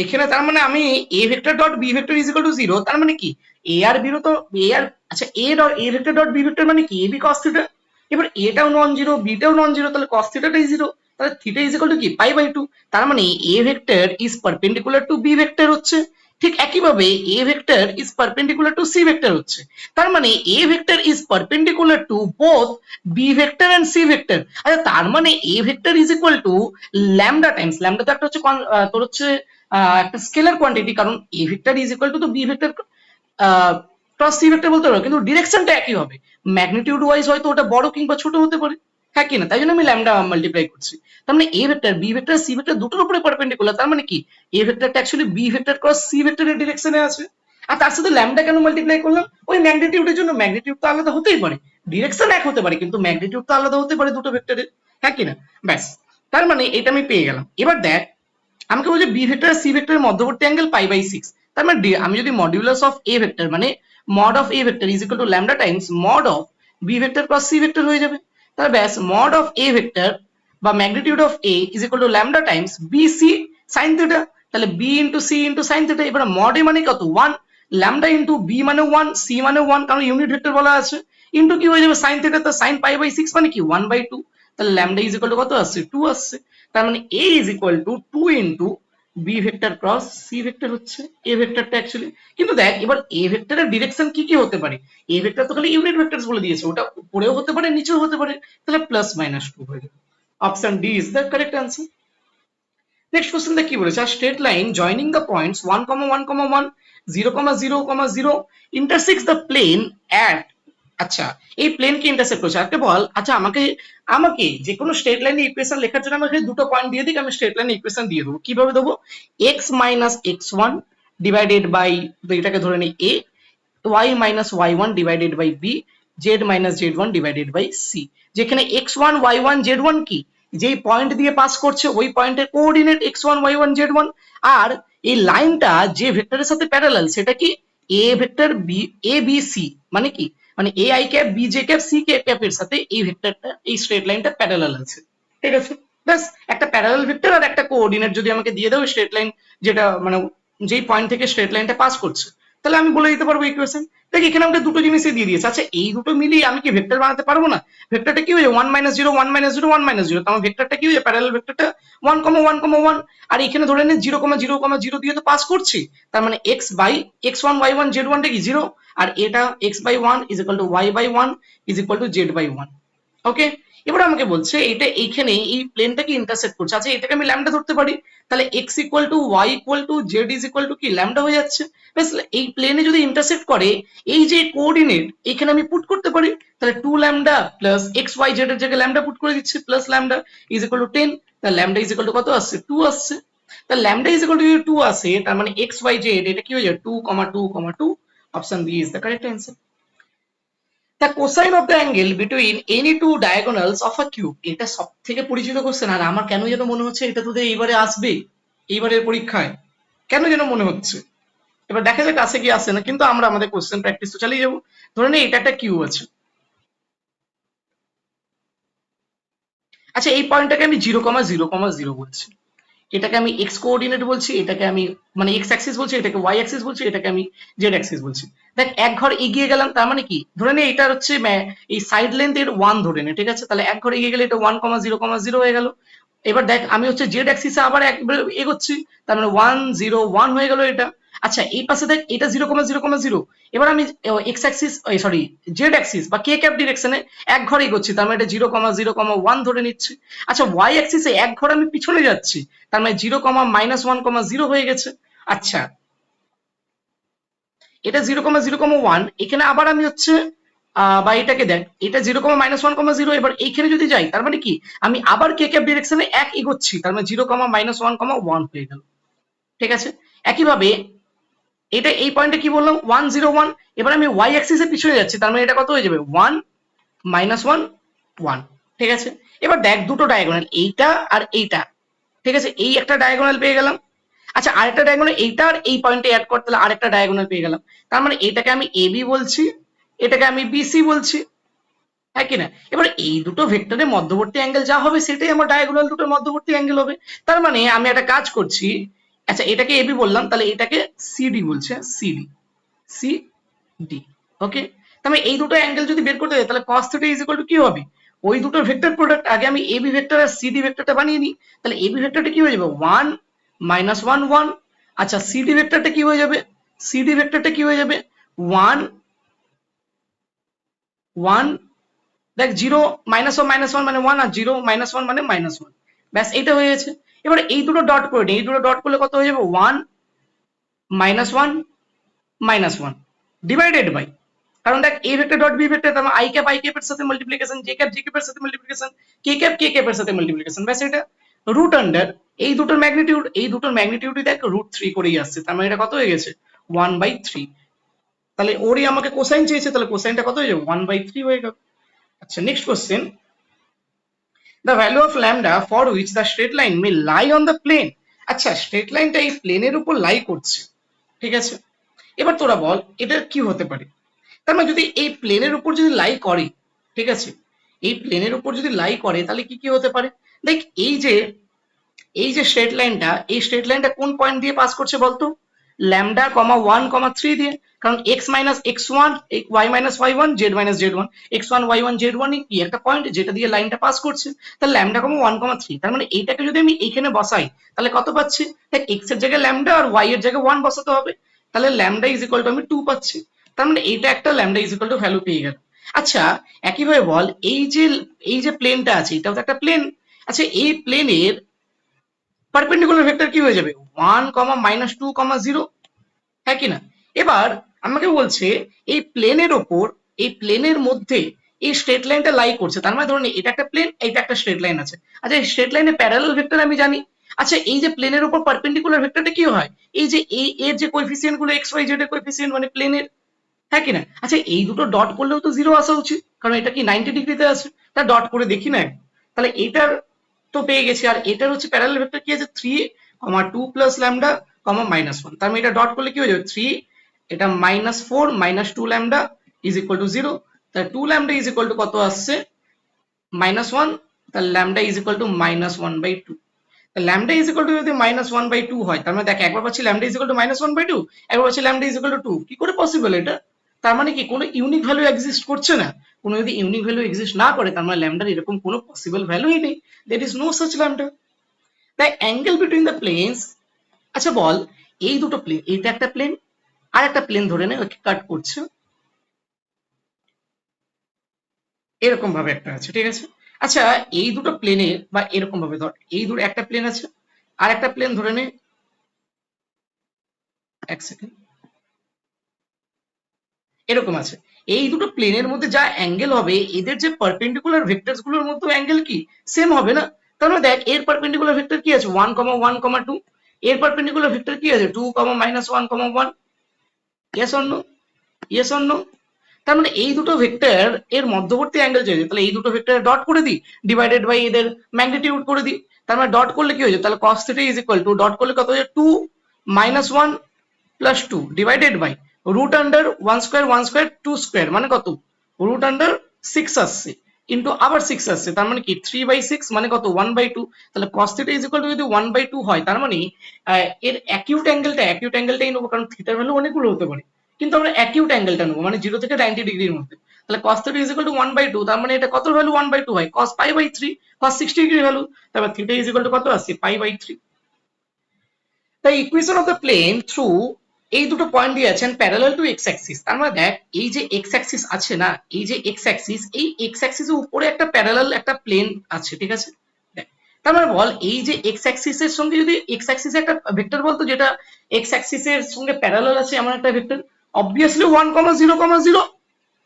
এখানে তার মানে আমি a vector dot B vector is equal to 0, তার মানে কি এ আর বি তো এ আর, আচ্ছা এ ডট এ ভেক্টর ডট বি ভেক্টর মানে কি এ বি কস থিটা, এবার এটাও নন জিরো বিটাও নন জিরো, তাহলে কস থিটাটাই জিরো, তাহলে থিটা ইজ ইকুয়াল টু কি পাই/2, তার মানে এ vector is perpendicular to b vector হচ্ছে, ঠিক একইভাবে a vector is perpendicular to c vector হচ্ছে, তার মানে এ vector is perpendicular to both b vector and c vector. আচ্ছা তার মানে এ vector is equal to lambda times, lambda তো একটা হচ্ছে তোর হচ্ছে একটা স্কেলার কোয়ান্টিটি, কারণ a vector is equal to তো b vector cross C vector বলতে পারো, কিন্তু ডিরেকশনটা একই হবে, ম্যাগনিটিউড ওয়াইজ হয়তো ওটা বড় কিংবা ছোট হতে পারে, হ্যাঁ কি না, তাই জন্য আমি ল্যামডা মাল্টিপ্লাই করছি, তার মানে এ vector B vector C vector দুটোর উপরে পারপেন্ডিকুলার, তার মানে কি এ ভেক্টরটা actually B vector cross C ভেক্টরের ডিরেকশনে আছে, আর তার সাথে ল্যামডা কেন মাল্টিপ্লাই করলাম, ওই ম্যাগনিটিউডের জন্য, ম্যাগনিটিউড তো আলাদা হতেই পারে, ডিরেকশন এক হতে পারে কিন্তু ম্যাগনিটিউড তো আলাদা হতে পারে দুটো ভেক্টরের, হ্যাঁ কি না, ব্যাস, তার মানে এটা আমি পেয়ে গেলাম। এবার দেখ আমাকে বলছে বি ভেক্টর সি ভেক্টরের মধ্যবর্তী অ্যাঙ্গেল π/6, তার মানে আমি যদি মডিউলাস অফ এ ভেক্টর মানে mod of A vector is equal to lambda times mod of B vector cross C vector হয়ে যাবে, তাহলে ব্যাস মড অফ এ ভেক্টর বা magnitude of A is equal to lambda times B C sine theta, তাহলে B into C into sine theta, এবার মড এ মানে কত 1, ল্যামডা ইন্টু বি মানে 1 সি মানে 1 কারণ ইউনিট ভেক্টর বলা আছে, ইন্টু কি হয়ে যাবে সাইন থিটা, তো সাইন π/6 মানে কি 1/2, তাহলে ল্যামডা ইজ ইকুয়াল টু কত আসছে 2 আসছে, তার মানে a is equal to 2 into b vector cross C vector হচ্ছে এ ভেক্টরটা অ্যাকচুয়ালি, কিন্তু দেখ এবার এ ভেক্টরের ডিরেকশন কি কি হতে পারে, এ ভেক্টর তো খালি ইউনিট ভেক্টরস বলে দিয়েছে, ওটা উপরেও হতে পারে নিচেও হতে পারে, তাহলে +-2 হয়ে যাবে, option D is the correct answer. Next question দেখ কি বলেছে, straight line joining the points 1, 1, 1, 0, 0, 0 intersects the plane at, আচ্ছা এই প্লেন কে ইন্টারসেক্ট করছে, আরেকটা বল, আচ্ছা আমাকে আমাকে যে কোনো স্ট্রেট লাইনের ইকুয়েশন লেখার জন্য আমাকে দুটো পয়েন্ট দিয়ে দিক, আমি স্ট্রেট লাইনের ইকুয়েশন দিয়ে দেবো, কিভাবে দেবো, x minus x1 divided by, এটাকে ধরে নিই a, y minus y1 divided by b, z minus z1 divided by c, যেখানে x1 y1 z1 কি যেই পয়েন্ট দিয়ে পাস করছে ওই পয়েন্টের কোঅর্ডিনেট x1 y1 z1, আর এই লাইনটা যে ভেক্টরের সাথে প্যারালাল সেটা কি a vector b a b c, মানে কি মানে a i cap b j cap c cap এর সাথে এই ভেক্টরটা এই স্ট্রেট লাইনটা প্যারালাল আছে, ঠিক আছে, ব্যাস একটা প্যারালাল ভেক্টর আর একটা কোঅর্ডিনেট যদি আমাকে দিয়ে দাও স্ট্রেট লাইন যেটা মানে যেই পয়েন্ট থেকে স্ট্রেট লাইনটা পাস করছে, তাহলে আমি বলে দিতে পারবো ইকুয়েশন। দেখ এখানে আমাকে দুটো জিনিসই দিয়ে দিয়েছে। আচ্ছা এই দুটো মিলিয়ে আমি কি ভেক্টর বানাতে পারবো না? ভেক্টরটা কি হয়ে যাবে 1 - 0 1 - 0 1 - 0, তার ভেক্টরটা কি হয়ে যাবে প্যারালাল ভেক্টরটা 1, 1, 1, আর এখানে ধরে নে 0, 0, 0 দিয়ে তো পাস করছি, তার মানে x by x1 y1 z1 টা কি 0, আর এটা x by 1 is equal to y by 1 is equal to z by 1। Okay, এবার আমাকে বলছে এটা এইখানে এই প্লেনটাকে ইন্টারসেক্ট করছে। আচ্ছা এটাকে আমি ল্যামডা ধরতে পারি, তাহলে x equal to y equal to z is equal to কি ল্যামডা হয়ে যাচ্ছে। ব্যাস এই প্লেনে যদি ইন্টারসেক্ট করে এই যে কোঅর্ডিনেট এখানে আমি পুট করতে পারি, তাহলে 2 lambda plus x y z এর জায়গায় ল্যামডা পুট করে দিচ্ছি plus lambda is equal to 10, তাহলে ল্যামডা ইজ ইকুয়াল টু কত আসছে 2 আসছে। তাহলে ল্যামডা ইজ ইকুয়াল টু 2 আসে, তার মানে এক্স ওয়াই জেড এটা কি হয়ে যাবে 2, 2, 2, option B is the correct answer. The cosine of the angle between any two diagonals of a cube, এটা সব থেকে পরিচিত কোশ্চেন, আর আমার কেন যেন মনে হচ্ছে এটা তোদের এইবারে আসবে, এইবারের পরীক্ষায় কেন যেন মনে হচ্ছে। এবার দেখা যাক আসে কি আসে না, কিন্তু আমরা আমাদের কোশ্চেন প্র্যাকটিস তো চালিয়ে যাবো। ধরে নে এটা একটা কিউব আছে। আচ্ছা এই পয়েন্টটাকে আমি 0, 0, 0 বলছি, এটাকে আমি এক্স কোঅর্ডিনেট বলছি, এটাকে আমি মানে এক্স অ্যাক্সিস বলছি, এটাকে ওয়াই অ্যাক্সিস বলছি, এটাকে আমি জেড অ্যাক্সিস বলছি। দেখ এক ঘর এগিয়ে গেলাম, তার মানে কি ধরে নে এটা হচ্ছে এই সাইড লেন্থ এর 1 ধরে নে, ঠিক আছে, তাহলে এক ঘর এগিয়ে গেলে এটা 1, 0, 0 হয়ে গেল। এবার দেখ আমি হচ্ছে জেড অ্যাক্সিসে আবার একবার এগোচ্ছি, তার মানে 1, 0, 1 হয়ে গেল এটা। আচ্ছা এই পাশে দেখ এটা 0, 0, 0, এবার আমি x Axis sorry Z Axis বা কে ক্যাপ ডিরেকশনে এক ঘর এগোচ্ছি, তার মানে এটা 0, 0, 1 ধরে নিচ্ছি। আচ্ছা ওয়াই অ্যাক্সিসে এক ঘর আমি পিছনে যাচ্ছি, তার মানে 0, -1, 0 হয়ে গেছে। আচ্ছা এটা 0, 0, 1, এখানে আবার আমি হচ্ছে বা এটাকে দেখ এটা 0, -1, 0, এবার এইখানে যদি যাই তার মানে কি আমি আবার কে ক্যাপ ডিরেকশনে এক এগোচ্ছি, তার মানে 0, -1, 1 হয়ে গেল, ঠিক আছে। একইভাবে এটা এই পয়েন্টে কি বললাম 1, 0, 1, এবার আমি ওয়াই অ্যাক্সিসে পিছনে যাচ্ছি, তার মানে এটা কত হয়ে যাবে 1, -1, 1, ঠিক আছে। এবার দেখ দুটো ডায়াগোনাল এইটা আর এইটা, ঠিক আছে, এই একটা ডায়াগোনাল পেয়ে গেলাম। আচ্ছা আরেকটা ডায়াগোনাল এইটা আর এই পয়েন্টে অ্যাড করতে তাহলে আরেকটা ডায়াগোনাল পেয়ে গেলাম, তার মানে এটাকে আমি এ বি বলছি, এটাকে আমি বিসি বলছি, হ্যাঁ কি না। এবার এই দুটো ভেক্টরের মধ্যবর্তী অ্যাঙ্গেল যা হবে সেটাই আমার ডায়াগোনাল দুটোর মধ্যবর্তী অ্যাঙ্গেল হবে। তার মানে আমি একটা কাজ করছি, আচ্ছা এটাকে এবি বললাম, তাহলে এটাকে সিডি বলছে, সিডি সিডি, ওকে। তাহলে এই দুটো অ্যাঙ্গেল যদি বের করতে যাই তাহলে cos θ ইজ ইকুয়াল টু কি হবে, ওই দুটো ভেক্টর প্রোডাক্ট আগে আমি এবি ভেক্টর আর সিডি ভেক্টরটা বানিয়ে নিই, তাহলে এবি ভেক্টরটা কি হয়ে যাবে 1, -1, 1। আচ্ছা সিডি ভেক্টরটা কি হয়ে যাবে, সিডি ভেক্টরটা কি হয়ে যাবে 1, 1, দেখ 0, -1, মানে 1, আর 0, -1 মানে -1, ব্যাস এইটা হয়ে গেছে। এবার এই দুটো ডট করে নিই, এই দুটো ডট করলে কত হয়ে যাবে 1, -1, -1 ডিভাইডেড বাই, কারণ দেখ A vector dot B vector, তার মানে আই ক্যাপ এর সাথে মাল্টিপ্লিকেশন, জে ক্যাপ এর সাথে মাল্টিপ্লিকেশন, কে ক্যাপ এর সাথে মাল্টিপ্লিকেশন, ব্যাস এটা রুট আন্ডার এই দুটোর ম্যাগনিটিউড, এই দুটোর ম্যাগনিটিউডই দেখ √3 করেই আসছে, তার মানে এটা কত হয়ে গেছে 1/3। তাহলে ওরই আমাকে কোসাইন চেয়েছে, তাহলে কোসাইনটা কত হয়ে যাবে 1/3 হয়ে গেল। আচ্ছা next question, the value of lambda for which the straight line may lie on the plane, আচ্ছা স্ট্রেট লাইনটা এই প্লেনের উপর লাই করছে, ঠিক আছে। এবার তোরা বল এটা কি হতে পারে, তার মানে যদি এই প্লেনের উপর যদি লাই করে, ঠিক আছে, এই প্লেনের উপর যদি লাই করে তাহলে কি কি হতে পারে। দেখ এই যে স্ট্রেট লাইনটা, এই স্ট্রেট লাইনটা কোন পয়েন্ট দিয়ে পাস করছে বলতো, ল্যামডা, 1, 3 দিয়ে, কারণ x - x1 y - y1 z - z1, x1 y1 z1 কি একটা পয়েন্ট যেটা দিয়ে লাইনটা পাস করছে, তাহলে ল্যামডা, 1, 3, তার মানে এইটাকে যদি আমি এইখানে বসাই তাহলে কত পাচ্ছি, দেখ x এর জায়গায় ল্যামডা আর y এর জায়গায় 1 বসাতে হবে, তাহলে ল্যামডা ইজ ইকুয়াল টু আমি 2 পাচ্ছি, তার মানে এইটা একটা lambda is equal to value পেয়ে গেল। আচ্ছা একইভাবে বল এই যে প্লেনটা আছে এটাও তো একটা প্লেন, আচ্ছা এই প্লেনের পারপেন্ডিকুলার ভেক্টর কি হয়ে যাবে 1, -2, 0, হ্যাঁ কি না। এবার আমাকে বলছে এই প্লেনের ওপর এই প্লেনের মধ্যে এই স্ট্রেট লাইনটা লাই করছে, তার মানে ধরুন এটা একটা প্লেন, এইটা একটা স্ট্রেট লাইন আছে। আচ্ছা এই স্ট্রেট লাইনে প্যারালাল ভেক্টর আমি জানি। আচ্ছা এই যে প্লেনের উপর পারপেন্ডিকুলার ভেক্টরটা কি হয়, এই যে এর যে কোএফিসিয়েন্ট গুলো এক্স ওয়াই জেড এর কোএফিসিয়েন্ট মানে প্লেনের, হ্যাঁ কি না। আচ্ছা এই দুটো ডট করলেও তো 0 আসা উচিত, কারণ এটা কি 90 ডিগ্রিতে আছে, তা ডট করে দেখি না, তাহলে এটার তো পেয়ে গেছি, আর এটার হচ্ছে প্যারালাল ভেক্টর কি আছে 3, 2 প্লাস ল্যামডা, -1, তার মানে এটা ডট করলে কি হয়ে যাবে 3, এটা -4 -2 ল্যামডা ইজ ইকুয়াল টু 0, তাহলে 2 ল্যামডা ইজ ইকুয়াল টু কত আসছে -1, তাহলে lambda is equal two -1/2। Lambda is equal two যদি -1/2 হয়, তার মানে দেখ একবার পাচ্ছি ল্যামডা ইজ ইকুয়াল টু -1/2, একবার পাচ্ছি ল্যামডা ইজ ইকুয়াল টু 2। কি করে পসিবল এটা? তার মানে কি কোনো ইউনিক ভ্যালু এক্সিস্ট করছে না। কোনো যদি ইউনিক ভ্যালু এক্সিস্ট না করে, তার মানে ল্যামডার এরকম কোনো পসিবল ভ্যালুই নেই। There is no such lambda. The angle between the planes, আচ্ছা বল, এই দুটো প্লেন, এইটা একটা প্লেন আর একটা প্লেন ধরে নে ওকে কাট করছে, এরকম ভাবে একটা আছে, ঠিক আছে। আচ্ছা এই দুটো প্লেনের, বা এরকম ভাবে ধর, এই দুটো একটা প্লেন আছে আর একটা প্লেন ধরে নে, এক সেকেন্ড, এরকম আছে। এই দুটো প্লেনের মধ্যে যা অ্যাঙ্গেল হবে, এদের যে পারপেন্ডিকুলার ভেক্টরস গুলোর মধ্যে অ্যাঙ্গেল কি সেম হবে না? তাহলে দেখ এর পারপেন্ডিকুলার ভেক্টর কি আছে 1,1,2, এর পারপেন্ডিকুলার ভেক্টর কি আছে 2,-1,1। Yes or no? Yes or no? তার মানে এই দুটো ভেক্টর এর মধ্যবর্তী অ্যাঙ্গেল চাইছে, তাহলে এই দুটো ভেক্টর ডট করে দিই, ডিভাইডেড বাই এদের ম্যাগনিটিউড করে দিই। তার মানে ডট করলে কি হয়ে যাবে, তাহলে cos θ is equal to, dot করলে কত হয়ে যাবে 2 - 1 + 2 divided by root under 1 square 2 square, মানে কত রুট আন্ডার 6 আসছে, ইন্টু আবার 6 আসছে, তার মানে কি 3/6 মানে কত 1/2। তাহলে cos θ ইজ ইকুয়াল টু যদি 1/2 হয়, তার মানে এর অ্যাকিউট অ্যাঙ্গেলটাই নেবো, কারণ থিটার ভ্যালু অনেকগুলো হতে পারে, কিন্তু আমরা অ্যাকিউট অ্যাঙ্গেলটা নেবো, মানে 0 থেকে 90 ডিগ্রির মধ্যে। তাহলে cos θ ইজ ইকুয়াল টু 1/2, তার মানে এটা কত ভ্যালু 1/2 হয় cos π/3, cos 60 ডিগ্রি ভ্যালু। তারপর θ ইজ ইকুয়াল টু কত আসছে π/3। the equation of the plane through এই দুটো পয়েন্ট দিয়ে আছেন প্যারালাল টু এক্স অ্যাক্সিস। তার মানে দেখ এই যে এক্স অ্যাক্সিস আছে না, এই যে এক্স অ্যাক্সিস, এই এক্স অ্যাক্সিসের উপরে একটা প্যারালাল একটা প্লেন আছে, ঠিক আছে। দেখ তার মানে বল এই যে এক্স অ্যাক্সিসের সঙ্গে যদি এক্স অ্যাক্সিসে একটা ভেক্টর বলতো যেটা এক্স অ্যাক্সিসের সঙ্গে প্যারালাল আছে এমন একটা ভেক্টর, অবভিয়াসলি 1,0,0,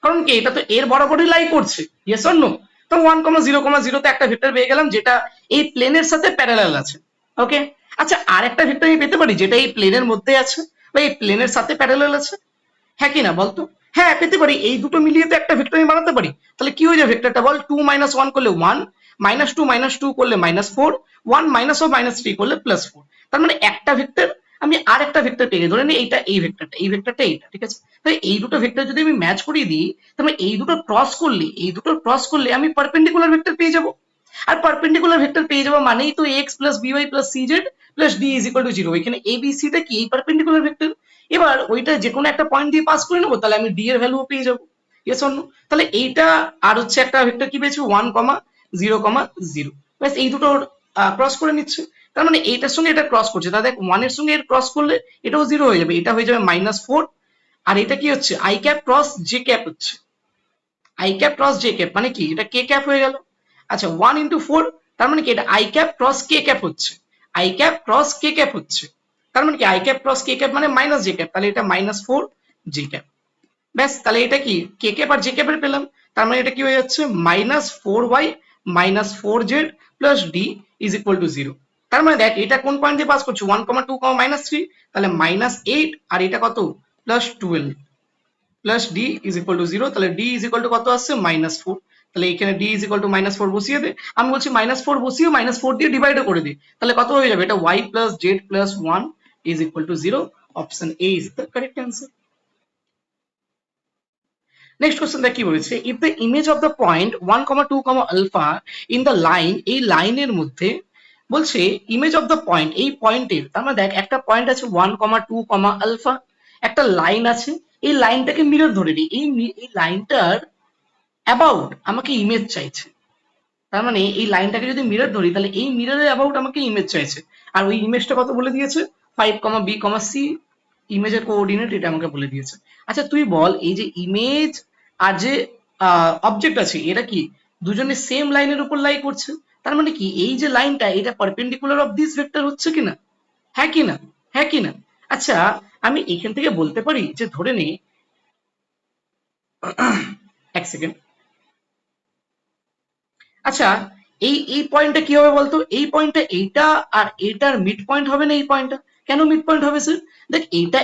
কারণ কি এটা তো এর বরাবরই লাই করছে, ইয়েস অর নো? তো 1,0,0 তে একটা ভেক্টর পেয়ে গেলাম যেটা এই প্লেনের সাথে প্যারালাল আছে, ওকে। আচ্ছা আর একটা ভেক্টর আমি পেতে পারি যেটা এই প্লেনের মধ্যে আছে বা এই প্লেনের সাথে প্যারালাল আছে, হ্যাঁ কি না বলতো? হ্যাঁ পেতে পারি, এই দুটো মিলিয়ে তো একটা ভেক্টর আমি বানাতে পারি। তাহলে কি হয়ে যাবে ভেক্টরটা বল, 2 - 1 করলে 1, -2 করলে -4, 1 -3 করলে +4। তার মানে একটা ভেক্টর আমি আর একটা ভেক্টর পেয়ে, ধরে নিই এইটা এই ভেক্টরটা, এই ভেক্টরটা এইটা, ঠিক আছে। তাহলে এই দুটো ভেক্টর যদি আমি ম্যাচ করিয়ে দিই, তাহলে এই দুটো ক্রস করলে, এই দুটো ক্রস করলে আমি পারপেন্ডিকুলার ভেক্টর পেয়ে যাবো। আর পারপেন্ডিকুলার ভেক্টর পেয়ে যাওয়া মানেই তো x + by + cz + d = 0। এখানে a b c টা কি এই পারপেন্ডিকুলার ভেক্টর। এবার ওইটা যে কোনো একটা পয়েন্ট দিয়ে পাস করে নেবো, তাহলে আমি d এর ভ্যালুও পেয়ে যাবো, ইয়েস অর নো? তাহলে এইটা আর হচ্ছে একটা ভেক্টর কি পেয়েছি 1,0,0, ব্যাস এই দুটো ক্রস করে নিচ্ছে। তার মানে এইটার সঙ্গে এটা ক্রস করছে, তাহলে দেখ 1 এর সঙ্গে এর ক্রস করলে এটাও 0 হয়ে যাবে, এটা হয়ে যাবে -4। আর এটা কি হচ্ছে i cap cross j cap হচ্ছে, i cap cross j cap মানে কি এটা k ক্যাপ হয়ে গেল। আচ্ছা 1 × 4, তার মানে কি এটা i cap cross k cap হচ্ছে, i cap cross k cap হচ্ছে, তার মানে কি i cap cross k cap মানে -j ক্যাপ, তাহলে এটা -4 j ক্যাপ। ব্যাস তাহলে এটা কি k ক্যাপ আর j ক্যাপের পেলাম। তার মানে এটা কি হয়ে যাচ্ছে -4y -4z + d = 0। তার মানে দেখ এটা কোন পয়েন্ট দিয়ে পাস করছে 1,2, -3, তাহলে -8 আর এটা কত +12 + d = 0। তাহলে d = কত আসছে -4। তাহলে এখানে d = -4 বসিয়ে দে, আমি বলছি -4 বসিয়ে -4 দিয়ে ডিভাইড করে দে, তাহলে কত হয়ে যাবে এটা y + z + 1 = 0। Option a is the correct answer। Next question দেখ কি বলেছে, if the image of the point 1,2, alpha in the line, এই লাইনের মধ্যে বলছে ইমেজ অফ দ্য পয়েন্ট, এই পয়েন্টের, তার মানে দেখ একটা পয়েন্ট আছে 1,2, আলফা, একটা লাইন আছে, এই লাইনটাকে মিরর ধরে নিই, এই লাইনটার অ্যাবাউট আমাকে ইমেজ চাইছে। তার মানে এই লাইনটাকে যদি মিরর ধরি, তাহলে এই মিররের অ্যাবাউট আমাকে ইমেজ চাইছে, আর ওই ইমেজটা কত বলে দিয়েছে 5, b, c, ইমেজের কোঅর্ডিনেট এটা আমাকে বলে দিয়েছে। আচ্ছা তুই বল এই যে ইমেজ আর যে অবজেক্ট আছে এরা কি দুজনে সেম লাইনের উপর লাই করছে, তার মানে কি এই যে লাইনটা এটা পারপেন্ডিকুলার অফ দিস ভেক্টর হচ্ছে কিনা, হ্যাঁ কি না, হ্যাঁ কি না? আচ্ছা আমি এখান থেকে বলতে পারি যে ধরে নে, এক সেকেন্ড, আচ্ছা এই পয়েন্টটা কি হবে বলতো, এই পয়েন্টটা এইটা আর এইটার মিড পয়েন্ট হবে না, এই পয়েন্টটা কেন মিড পয়েন্ট হবে স্যার? দেখ এইটা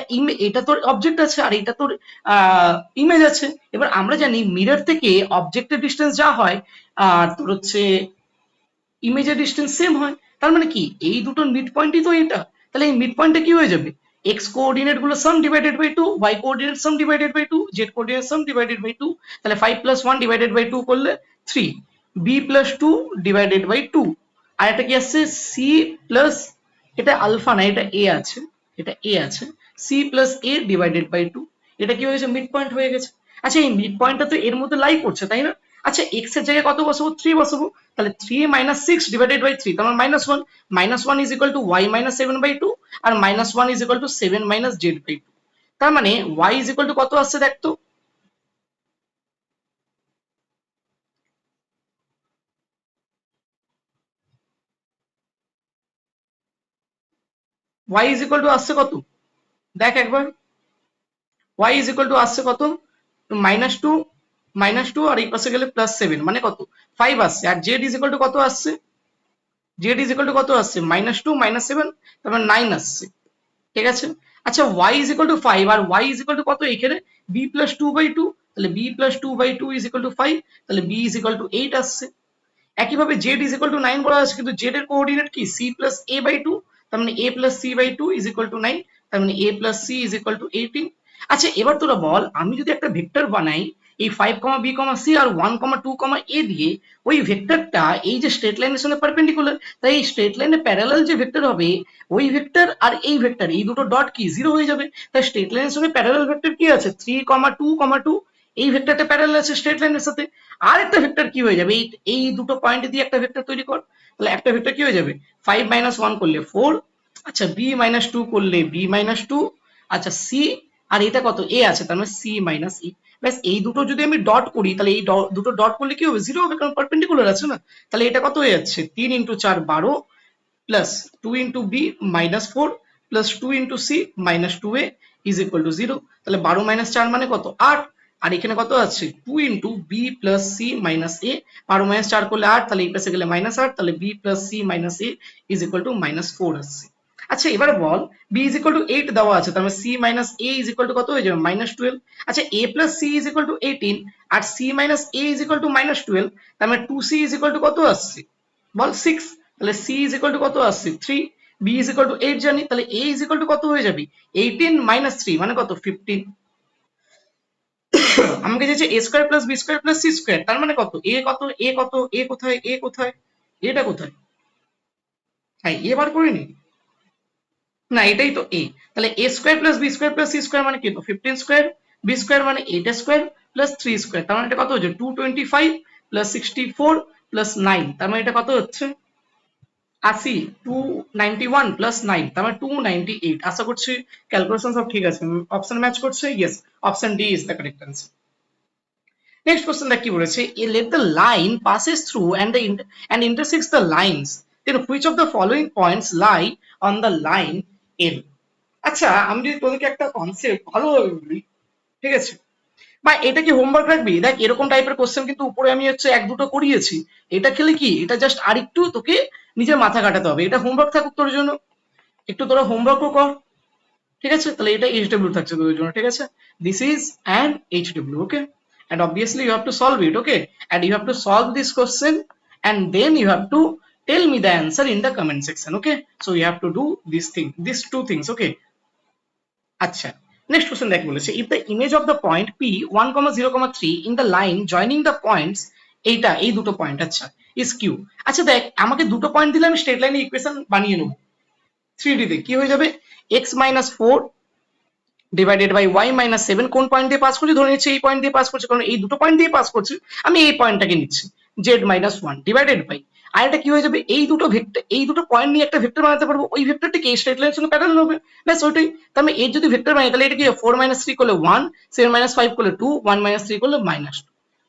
এটা তোর অবজেক্ট আছে আর এটা তোর ইমেজ আছে। এবার আমরা জানি মিরর থেকে অবজেক্টের ডিস্টেন্স যা হয় আর তোর হচ্ছে ইমেজের ডিস্টেন্স সেম হয়, তার মানে কি এই দুটোর মিড পয়েন্টই তো এটা। তাহলে এই মিড পয়েন্টে কি হয়ে যাবে, এক্স কোঅর্ডিনেট গুলো sum divided by 2, Y coordinate sum divided by 2, Z coordinate sum divided by 2। তাহলে 5 + 1 ডিভাইডেড বাই 2 করলে 3, b + 2 ডিভাইডেড বাই 2, আর একটা কি আসছে সি প্লাস, এটা আলফা না এটা এ আছে, এটা এ আছে, C plus A divided by 2, এটা কি হয়েছে মিড পয়েন্ট হয়ে গেছে। আচ্ছা এই মিড পয়েন্টটা তো এর মধ্যে লাই করছে তাই না। আচ্ছা এক্স এর জায়গায় কত বসাবো 3 বসাবো, তাহলে 3 মাইনাস 6 ডিভাইডেড বাই 3 তার -1, -1 is equal to y minus 7/2 আর -1 is equal to 7 minus z/2, তার মানে y ইজ ইকুয়াল টু কত আসছে দেখ তো, y ইজ ইকুয়াল টু আসছে কত দেখ একবার, y ইজ ইকুয়াল টু আসছে কত -2, -2 আর এই পাশে গেলে +7 মানে কত 5 আসছে, আর z ইজ ইকুয়াল টু কত আসছে, z ইজ ইকুয়াল টু কত আসছে -2 -7 তার মানে 9 আসছে, ঠিক আছে। আচ্ছা y ইজ ইকুয়াল টু 5 আর y ইজ ইকুয়াল টু কত এখানে b প্লাস 2/2, তাহলে b plus 2/2 is equal to 5, তাহলে b ইজ ইকুয়াল টু 8 আসছে। একইভাবে z ইজ ইকুয়াল টু 9 বলা আছে কিন্তু z এর কোঅর্ডিনেট কি c প্লাস a/2, তার মানে a plus c/2 is equal two 9, তার মানে a plus c is equal to 18। আচ্ছা এবার তোরা বল আমি যদি একটা ভেক্টর বানাই এই 5, b, c আর 1, 2, a দিয়ে, ওই ভেক্টরটা এই যে স্ট্রেট লাইনের সঙ্গে পারপেন্ডিকুলার, তাই এই স্ট্রেট লাইনে প্যারালাল যে ভেক্টর হবে ওই ভেক্টর আর এই ভেক্টর এই দুটো ডট কি জিরো হয়ে যাবে, তাই স্ট্রেট লাইনের সঙ্গে প্যারালাল ভেক্টর কি আছে 3, 2, 2, এই ভেক্টরটা প্যারালাল আছে স্ট্রেট লাইনের সাথে। আর একটা ভেক্টর কি হয়ে যাবে এই দুটো পয়েন্ট দিয়ে একটা ভেক্টর তৈরি কর, তাহলে একটা ভেক্টর কি হয়ে যাবে 5 মাইনাস 1 করলে 4, আচ্ছা b মাইনাস 2 করলে b মাইনাস 2, আচ্ছা c আর এটা কত a আছে তার মানে c মাইনাস e, ব্যাস এই দুটো যদি আমি ডট করি তাহলে এই দুটো ডট করলে কি হবে জিরো হবে কারণ পারপেন্ডিকুলার আছে না, তাহলে এটা কত হয়ে যাচ্ছে 3 into 4 12 plus 2 into B minus 4 plus 2 into C minus 2a is equal to 0, তাহলে 12 মাইনাস 4 মানে কত 8, আর এখানে কত আছে 2 into B plus C minus A, 12 minus 4 করলে 8, তাহলে এই পাশে গেলে -8, তাহলে B plus C minus A is equal to -4 আসছে। আচ্ছা এবার বল b ইজ ইকুয়াল টু 8 দেওয়া আছে তার মানে c minus a is equal to কত হয়ে যাবে -12, আচ্ছা a plus c is equal to 18 আর c minus a is equal to -12, তার মানে 2c ইজ ইকুয়াল টু কত আসছে বল 6, তাহলে c ইজ ইকুয়াল টু কত আসছে 3, b ইজ ইকুয়াল টু 8 জানি, তাহলে a ইজ ইকুয়াল টু কত হয়ে যাবে 18 মাইনাস 3 মানে কত 15, আমাকে দিয়েছে a square plus b square plus c square, তার মানে কত a কত a কত a কোথায় a কোথায় এটা কোথায়, হ্যাঁ a বার করে নি না এটাই তো a, তাহলে a square plus b square plus c square মানে কি তো 15 স্কয়ার, b স্কয়ার মানে 8 স্কয়ার প্লাস 3 স্কয়ার, তার মানে এটা কত হচ্ছে 225 প্লাস 64 প্লাস 9, তার মানে এটা কত হচ্ছে 80, 291 প্লাস 9 তার মানে 298, আশা করছি ক্যালকুলেশন সব ঠিক আছে, অপশন ম্যাচ করছে, yes option D is the correct answer. Next question দেখ কি বলেছে, let the line passes through and intersects the lines, then which of the following points lie on the line L। আচ্ছা আমি যদি তোদেরকে একটা কনসেপ্ট ভালোভাবে বলি, ঠিক আছে, বা এটা কি হোমওয়ার্ক রাখবি, দেখ এরকম টাইপের কোশ্চেন কিন্তু উপরে আমি হচ্ছে এক দুটো করিয়েছি, এটা খেলে কি এটা জাস্ট আরেকটু তোকে নিজের মাথা কাটাতে হবে, এটা হোমওয়ার্ক থাকুক তোর জন্য, একটু তোরা হোমওয়ার্কও কর, ঠিক আছে, তাহলে এটা এইচডব্লিউ থাকছে তোদের জন্য, ঠিক আছে, this is an HW, okay, and obviously you have to solve it, okay, and you have to solve this question and then you have to tell me the answer in the comment section, okay, so you have to do this thing, these two things, okay। আচ্ছা নেক্সট কোশ্চেন দেখ বলেছে, if the image of the point p 1, 0, 3 in the line joining the points, এইটা এই দুটো পয়েন্ট আচ্ছা is q, আচ্ছা দেখ আমাকে দুটো পয়েন্ট দিলে আমি স্ট্রেট লাইনে ইকুয়েশন বানিয়ে নেব 3D তে কি হয়ে যাবে x minus 4 divided by y minus 7, কোন পয়েন্ট দিয়ে পাস করছি ধরে নিচ্ছি এই পয়েন্ট দিয়ে পাস করছে কারণ এই দুটো পয়েন্ট দিয়ে পাস করছে, আমি এই পয়েন্টটাকে নিচ্ছি z মাইনাস 1 ডিভাইডেড বাই, আর এটা কি হয়ে যাবে এই দুটো ভেক্টর এই দুটো পয়েন্ট নিয়ে একটা ভেক্টর বানাতে পারবো, ওই ভেক্টরটাকে এই স্ট্রেট লাইনের সঙ্গে প্যারালাল হবে, ব্যাস ওইটাই, তার মানে এর যদি ভেক্টর বানাই তাহলে এটা কি 4 মাইনাস 3 করলে 1, 7 মাইনাস 5 করলে 2, 1 মাইনাস 3 করলে -2,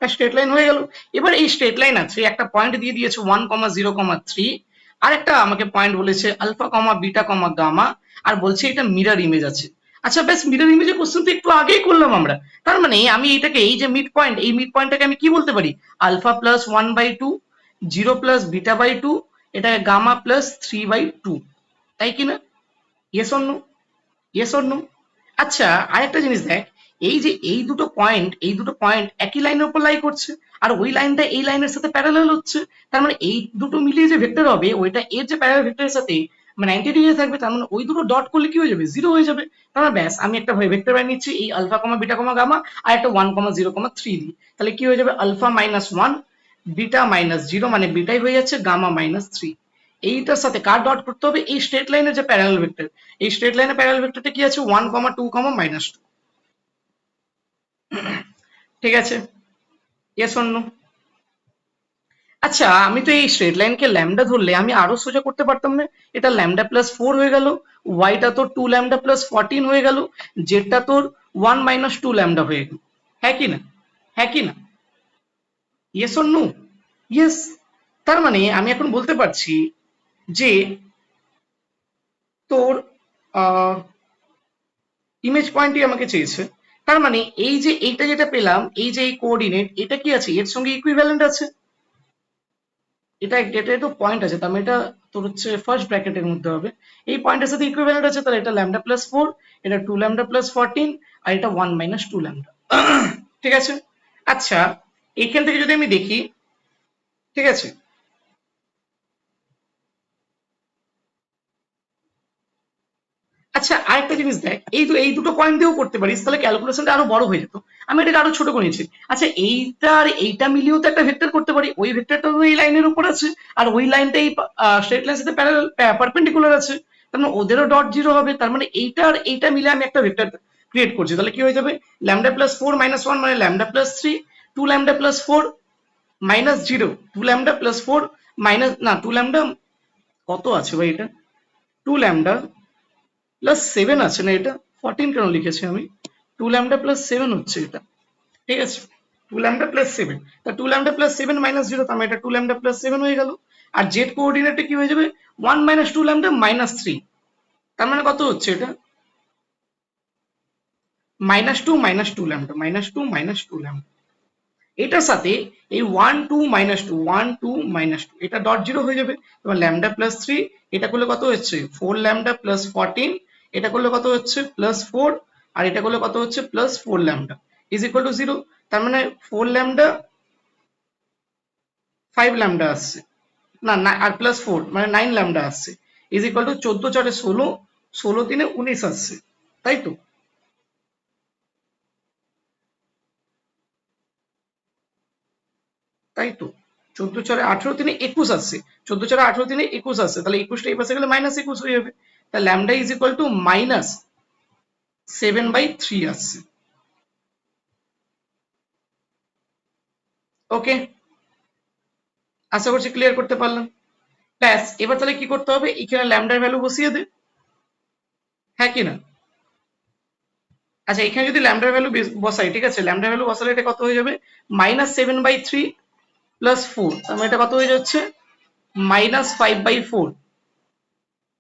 স্ট্রেট লাইন হয়ে গেল। এবার এই স্ট্রেট লাইন আছে একটা পয়েন্ট দিয়ে দিয়েছে 1, 0, 3, আর একটা আমাকে পয়েন্ট বলেছে আলফা, বিটা, গামা, আর বলছে এটা মিরর ইমেজ আছে। আচ্ছা বেশ মিরর ইমেজের কোশ্চেন তো একটু আগেই করলাম আমরা, তার মানে আমি এটাকে এই যে মিড পয়েন্ট এই মিড পয়েন্টটাকে আমি কি বলতে পারি আলফা প্লাস 1/2, 0 প্লাস বিটা/2, এটাকে গামা প্লাস 3/2, তাই কি না, yes or no, yes or no. আচ্ছা আরেকটা জিনিস দেখ, এই যে এই দুটো পয়েন্ট একই লাইনের উপর লাই করছে আর ওই লাইনটা এই লাইনের সাথে প্যারালাল হচ্ছে, তার মানে এই দুটো মিলিয়ে যে ভেক্টর হবে ওইটা এর যে প্যারালাল ভেক্টরের সাথে মানে 90 ডিগ্রি থাকবে, তার মানে ওই দুটো ডট করলে কি হয়ে যাবে জিরো হয়ে যাবে, তার মানে ব্যাস আমি একটা ভেক্টর বানিয়ে নিচ্ছি এই আলফা, বিটা, গামা আর একটা 1, 0, 3 দিই, তাহলে কি হয়ে যাবে আলফা মাইনাস 1, বিটা মাইনাস 0 মানে বিটাই হয়ে যাচ্ছে, গামা মাইনাস 3, এইটার সাথে কার ডট করতে হবে, এই স্ট্রেট লাইনের যে প্যারালাল ভেক্টর, এই স্ট্রেট লাইনের প্যারালাল ভেক্টরটা কি আছে 1, 2, -2, ঠিক আছে, ইয়েস অর নো? আচ্ছা আমি তো এই স্ট্রেট লাইনকে ল্যামডা ধরলে আমি আরো সোজা করতে পারতাম না? এটা λ+4 হয়ে গেল, ওয়াইটা তোর 2λ+14 হয়ে গেল, জেডটা তোর 1 - 2λ হয়ে গেল, হ্যাঁ কি না? হ্যাঁ কি না? Yes or no? ইয়েস। তার মানে আমি এখন বলতে পারছি যে তোর ইমেজ পয়েন্টই আমাকে চেয়েছে, তার মানে এই যে এইটা যেটা পেলাম, এই যে এই কোঅর্ডিনেট, এটা কি আছে এর সঙ্গে ইকুইভ্যালেন্ট আছে, এটা এটা তো পয়েন্ট আছে, তার মানে এটা তোর হচ্ছে ফার্স্ট ব্র্যাকেটের মধ্যে হবে, এই পয়েন্টের সাথে ইকুইভ্যালেন্ট আছে, তাহলে এটা λ+4, এটা 2λ+14, আর এটা 1 - 2λ, ঠিক আছে। আচ্ছা এইখান থেকে যদি আমি দেখি, ঠিক আছে, আচ্ছা আরেকটা জিনিস দেখ, এই দুটো পয়েন্ট দিয়েও করতে পারিস, তাহলে ক্যালকুলেশনটা আরো বড় হয়ে যেত, আমি এটাকে আরো ছোট করে নিয়েছি। আচ্ছা এইটা আর এইটা মিলিয়েও তো একটা ভেক্টর করতে পারি, ওই ভেক্টরটা তো এই লাইনের উপর আছে, আর ওই লাইনটা এই স্ট্রেট লাইনের সাথে প্যারালাল পারপেন্ডিকুলার আছে, তার মানে ওদেরও ডট জিরো হবে, তার মানে এইটা আর এইটা মিলে আমি একটা ভেক্টর ক্রিয়েট করছি, তাহলে কি হয়ে যাবে λ+4 - 1 মানে λ+3, 2λ+4 -0, 2λ+4 মাইনাস না 2λ, কত আছে ভাই এটা, 2λ+7 আছে না, এটা 14 কেন লিখেছি আমি, 2λ+7 হচ্ছে এটা, ঠিক আছে, 2λ+7, তা 2λ+7 -0, তার মানে এটা 2λ+7 হয়ে গেল, আর জেড কোঅর্ডিনেটে কি হয়ে যাবে 1 - 2λ-3, তার মানে কত হচ্ছে এটা -2 - 2λ, এটার সাথে এই 1 2 - 2 এটা ডট জিরো হয়ে যাবে, তোমার λ+3, এটা করলে কত হচ্ছে 4λ+14, এটা করলে কত হচ্ছে +4, আর এটা করলে কত হচ্ছে +4λ ইজ ইকুয়াল টু 0, তার মানে 4λ 5λ আসছে, না না আর +4 মানে 9λ আসছে, ইজ ইকুয়াল টু 14 4 16, 16 3 19 আসছে, তাই তো? তাই তো, 14 4 18 আসছে, 14 4 18 আসছে, তাহলে 21টা এই পাশে গেলে -21 হয়ে যাবে, তাহলে ল্যামডা ইজ ইকুয়াল টু -7/3 আসছে। ওকে, আশা করছি ক্লিয়ার করতে পারলাম। ব্যাস এবার তাহলে কি করতে হবে, এখানে ল্যামডার ভ্যালু বসিয়ে দে, হ্যাঁ কি না? আচ্ছা এখানে যদি ল্যামডার ভ্যালু বসাই, ঠিক আছে, ল্যামডার ভ্যালু বসালে এটা কত হয়ে যাবে -7/3 +4, তার মানে এটা কত হয়ে যাচ্ছে -5/4,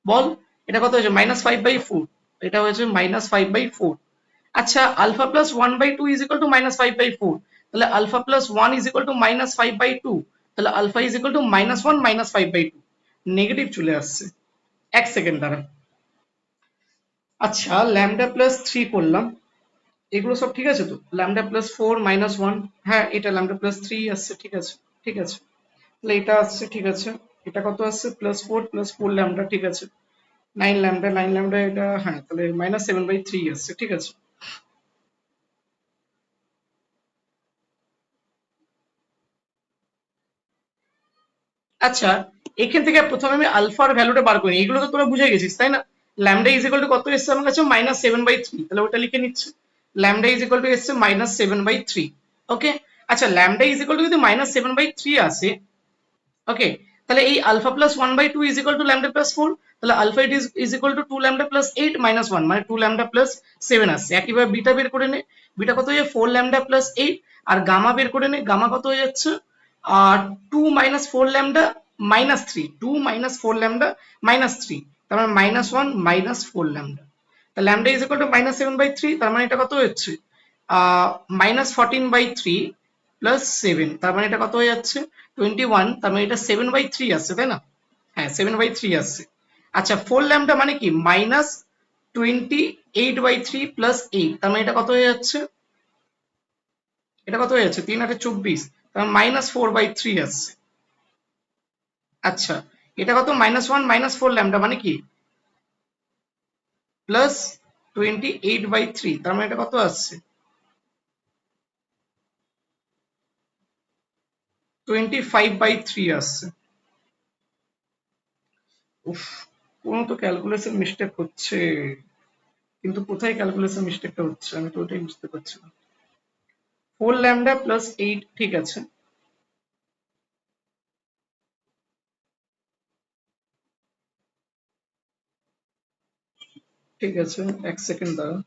বল এটা কত হয়েছে -5/4, এটা হয়েছে -5/4। আচ্ছা α+1/2 ইজ ইকুয়াল টু -5/4, তাহলে α+1 ইজ ইকুয়াল টু -5/2, তাহলে alpha is equal to -1 -5/2, negative চলে আসছে, এক সেকেন্ড দাঁড়া। আচ্ছা λ+3 করলাম, এগুলো সব ঠিক আছে তো, λ+4 -1, হ্যাঁ এটা λ+3 আসছে, ঠিক আছে, ঠিক আছে, তাহলে এটা আসছে, ঠিক আছে, এটা কত আসছে +4 +4λ, ঠিক আছে, 9λ এটা, হ্যাঁ তাহলে -7/3 আসছে, ঠিক আছে। আচ্ছা এখান থেকে প্রথমে আমি আলফার ভ্যালুটা বার করি, এগুলো তো তোরা বুঝে গেছিস তাই না, ল্যামডা ইজ ইকুয়াল টু কত এসছে আমার কাছে -7/3, তাহলে ওটা লিখে নিচ্ছে, ল্যামডা ইজ ইকুয়াল টু এসছে -7/3, ওকে। আচ্ছা ল্যামডা ইজ ইকুয়াল টু যদি -7/3 আসে, ওকে, তাহলে এই α+1/2 ইজ ইকুয়াল টু λ+4, তাহলে আলফা ইজ ইকুয়াল টু 2λ+8 -1 মানে 2λ+7 আসছে, একইভাবে বিটা বের করে নে, বিটা কত হয়ে যায় 4λ+8, আর গামা বের করে নে, গামা কত হয়ে যাচ্ছে আর 2 - 4λ -3, 2 - 4λ -3, তার মানে -1 -4λ, তা ল্যামডা ইজ ইকুয়াল টু -7/3, তার মানে এটা কত হচ্ছে -14/3 +7, তার মানে এটা কত হয়ে যাচ্ছে 21, তার মানে এটা 7/3 আসছে তাই না, হ্যাঁ 7/3 আসছে। আচ্ছা 4λ মানে কি -28/3 +8, তার মানে এটা কত হয়ে যাচ্ছে, এটা কত হয়ে যাচ্ছে 3 8 24, তার -4/3 আসছে। আচ্ছা এটা কত -1 -4λ মানে কি +28/3, তার মানে এটা কত আসছে 25/3 আসছে। উফ, কোনো তো ক্যালকুলেশন মিস্টেক হচ্ছে, কিন্তু কোথায় ক্যালকুলেশন মিস্টেকটা হচ্ছে আমি তো ওটাই বুঝতে পারছি না। 4λ+8, ঠিক আছে। ঠিক আছে, এক সেকেন্ড দাঁড়া।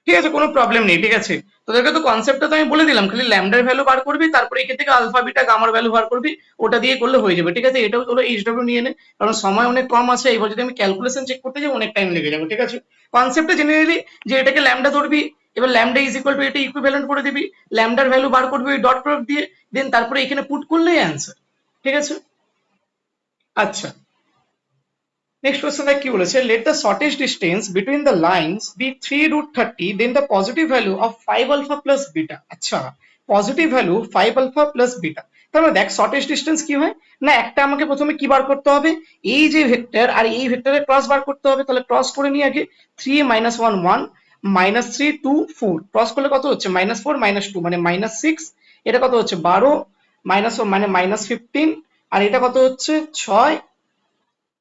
ঠিক আছে, কোনো প্রবলেম নেই, ঠিক আছে। তোদেরকে তো কনসেপ্টটা তো আমি বলে দিলাম, খালি ল্যামডার ভ্যালু বার করবি, তারপরে এখান থেকে আলফা বিটা গামার ভ্যালু বার করবি, ওটা দিয়ে করলে হয়ে যাবে, ঠিক আছে। এটাও তোরা এইচডব্লিউ নিয়ে নে, কারণ সময় অনেক কম আছে, এবার যদি আমি ক্যালকুলেশন চেক করতে যাই অনেক টাইম লেগে যাবে, ঠিক আছে। কনসেপ্টটা জেনে নিলি যে এটাকে ল্যামডা ধরবি, এবার ল্যামডা ইজ ইকুয়াল টু এটা ইকুইভ্যালেন্ট করে দিবি, ল্যামডার ভ্যালু বার করবি ওই ডট প্রোডাক্ট দিয়ে, দেন তারপরে এখানে পুট করলেই অ্যান্সার, ঠিক আছে। আচ্ছা, নেক্সট কোশ্চেন কি বলেছে, let the shortest distance between the lines be 3√30, then the positive value of 5 alpha plus beta। আচ্ছা, positive value 5 alpha plus beta, তাহলে দেখ শর্টেস্ট ডিস্টেন্স কি হয় না, একটা আমাকে প্রথমে কি বার করতে হবে, এই যে ভেক্টর আর এই ভেক্টরের ক্রস বার করতে হবে, তাহলে ক্রস করে নিই আগে। 3 - 1 1, -3 2 4, ক্রস করলে কত হচ্ছে -4 -2 মানে -6, এটা কত হচ্ছে 12, মাইনাস মানে -15, আর এটা কত হচ্ছে 6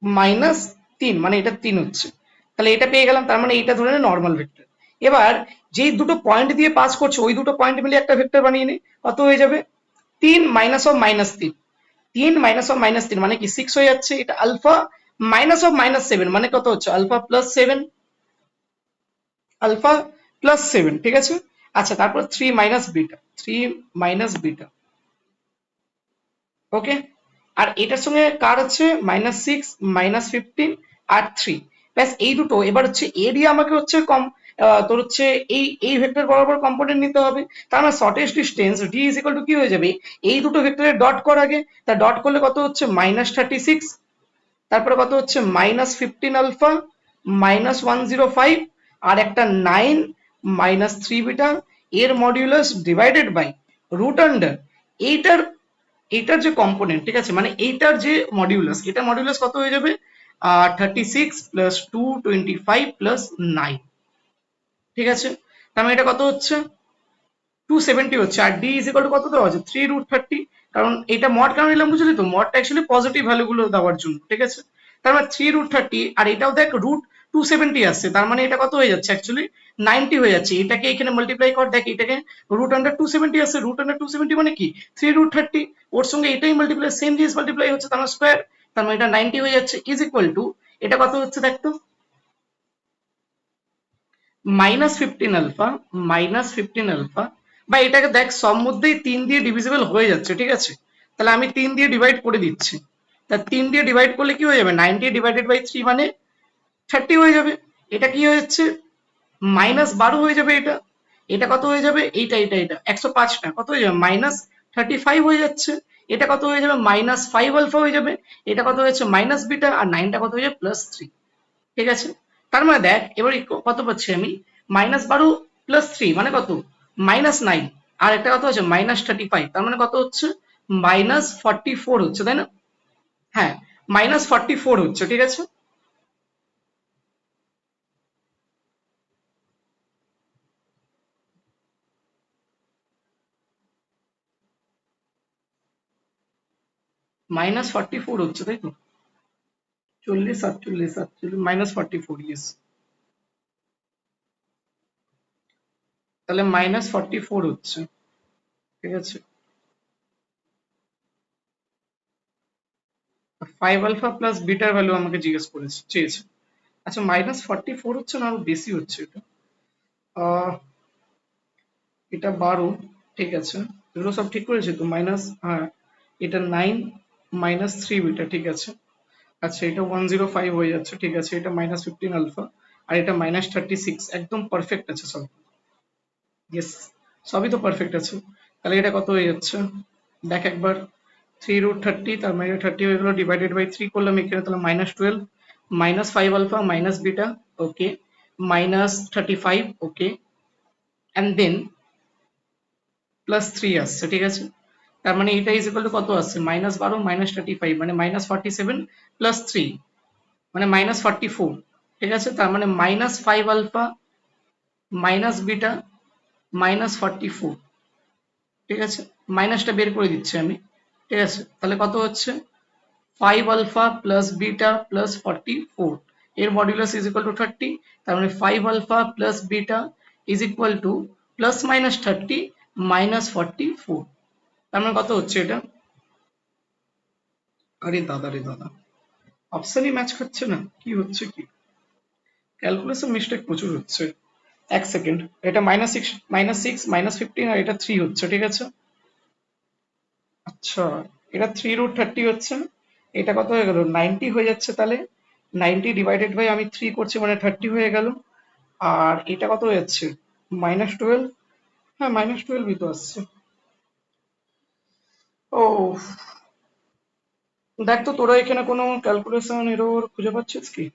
-3 মানে এটা 3 হচ্ছে, তাহলে এটা পেয়ে গেলাম, তার মানে এটা ধরে নে নর্মাল ভেক্টর। এবার যেই দুটো পয়েন্ট দিয়ে পাস করছে ওই দুটো পয়েন্ট মিলে একটা ভেক্টর বানিয়ে নে, কত হয়ে যাবে 3 -3, 3 -3 মানে কি 6 হয়ে যাচ্ছে, এটা আলফা -7 মানে কত হচ্ছে আলফা প্লাস 7, ঠিক আছে। আচ্ছা, তারপর 3 বিটা, 3 ওকে। আর এটার সঙ্গে কার হচ্ছে -6 -15 আর 3, ব্যাস এই দুটো। এবার হচ্ছে এ দিয়ে আমাকে হচ্ছে কম তোর হচ্ছে এই ভেক্টর বরাবর কম্পোনেন্ট নিতে হবে, তার মানে shortest distance D is equal to কি হয়ে যাবে, এই দুটো ভেক্টরের ডট কর আগে, তা ডট করলে কত হচ্ছে -36, তারপরে কত হচ্ছে -15 আলফা -105, আর একটা 9 -3 বিটা, এর modulus divided by root under এইটার এইটার যে কম্পোনেন্ট, ঠিক আছে, মানে এইটার যে মডিউলাস, এটা মডিউলাস কত হয়ে যাবে 36 + 2 25 + 9, ঠিক আছে। তার মানে এটা কত হচ্ছে 270 হচ্ছে, আর ডি ইজ ইকুয়াল টু কত দেওয়া আছে 3√30, কারণ এটা মড কেন নিলাম বুঝলি তো, মডটা অ্যাকচুয়ালি পজিটিভ ভ্যালু গুলো দেওয়ার জন্য, ঠিক আছে। তার মানে 3√30, আর এটাও দেখ √270 আসছে, তার মানে এটা কত হয়ে যাচ্ছে অ্যাকচুয়ালি 90 হয়ে যাচ্ছে, এটাকে এখানে মাল্টিপ্লাই কর, দেখ এটাকে √270 আসছে, √270 মানে কি 3√30, ওর সঙ্গে এটাই মাল্টিপ্লাই, সেম জিনিস মাল্টিপ্লাই হচ্ছে, তার স্কোয়ার, তার মানে এটা 90 হয়ে যাচ্ছে, ইজ ইকুয়াল টু এটা কত হচ্ছে দেখ তো -15 আলফা, -15 আলফা, বা এটাকে দেখ সব মধ্যেই 3 দিয়ে ডিভিজিবল হয়ে যাচ্ছে, ঠিক আছে। তাহলে আমি 3 দিয়ে ডিভাইড করে দিচ্ছি, তা 3 দিয়ে ডিভাইড করলে কি হয়ে যাবে 90 ডিভাইডেড বাই 3 মানে 30 হয়ে যাবে, এটা কি হয়ে যাচ্ছে -12 হয়ে যাবে, এটা এটা কত হয়ে যাবে, এটা 105 না, কত হয়ে যাবে -35 হয়ে যাচ্ছে, এটা কত হয়ে যাবে -5 আলফা হয়ে যাবে, এটা কত হয়েছে মাইনাস বিটা, আর 9টা কত হয়ে যাবে +3, ঠিক আছে। তার মানে দেখ এবার কত পাচ্ছি আমি -12 + 3 মানে কত -9, আর একটা কত হচ্ছে -35, তার মানে কত হচ্ছে -44 হচ্ছে, তাই না? হ্যাঁ, -44 হচ্ছে, ঠিক আছে। -44 হচ্ছে, তাই তো 40 47 47 -44, ইয়েস। তাহলে -44 হচ্ছে, ঠিক আছে। 5 আলফা প্লাস বিটার ভ্যালু আমাকে জিজ্ঞেস করেছে, চেয়েছে। আচ্ছা, -44 হচ্ছে না আরো বেশি হচ্ছে এটা, আহ এটা 12, ঠিক আছে। এগুলো সব ঠিক করেছি তো, মাইনাস, হ্যাঁ, এটা 9 -3 বিটা, ঠিক আছে। আচ্ছা, এটা 105 হয়ে যাচ্ছে, ঠিক আছে, এটা -15 আলফা, আর এটা -36, একদম পারফেক্ট আছে সব, ইয়েস, সবই তো পারফেক্ট আছে। তাহলে এটা কত হয়ে যাচ্ছে দেখ একবার, 3√30, তার মানে 30 হয়ে গেল, ডিভাইডেড বাই 3 করলাম এখানে, তাহলে -12, -5 alpha minus beta, okay, -35, okay, and then +3 আসছে, ঠিক আছে। তার মানে এটা ইজ ইকুয়াল টু কত আসছে -12 -35 মানে -47 +3 মানে -44, ঠিক আছে। তার মানে -5 আলফা মাইনাস বিটা -44, ঠিক আছে। মাইনাসটা বের করে দিচ্ছি আমি, ঠিক আছে, তাহলে কত হচ্ছে 5 আলফা প্লাস বিটা প্লাস 44, এর মডুলাস ইজ ইকুয়াল টু 30, তার মানে 5 alpha plus beta is equal to plus minus 30 minus 44, তার মানে কত হচ্ছে এটা? আরে দাদা রে দাদা, অপশনই ম্যাচ খাচ্ছে না, কি হচ্ছে কি? ক্যালকুলেশন মিস্টেক প্রচুর হচ্ছে। এক সেকেন্ড, এটা মাইনাস সিক্স মাইনাস 15 আর এটা 3 হচ্ছে, ঠিক আছে। আচ্ছা, এটা 3√30 হচ্ছে, এটা কত হয়ে গেল 90 হয়ে যাচ্ছে, তাহলে 90 ডিভাইডেড বাই আমি 3 করছি মানে 30 হয়ে গেল। আর এটা কত হয়ে যাচ্ছে -12, হ্যাঁ -12ই তো আসছে। ও, দেখ তো তোরা এখানে কোনো ক্যালকুলেশন এরর খুঁজে পাচ্ছিস কি?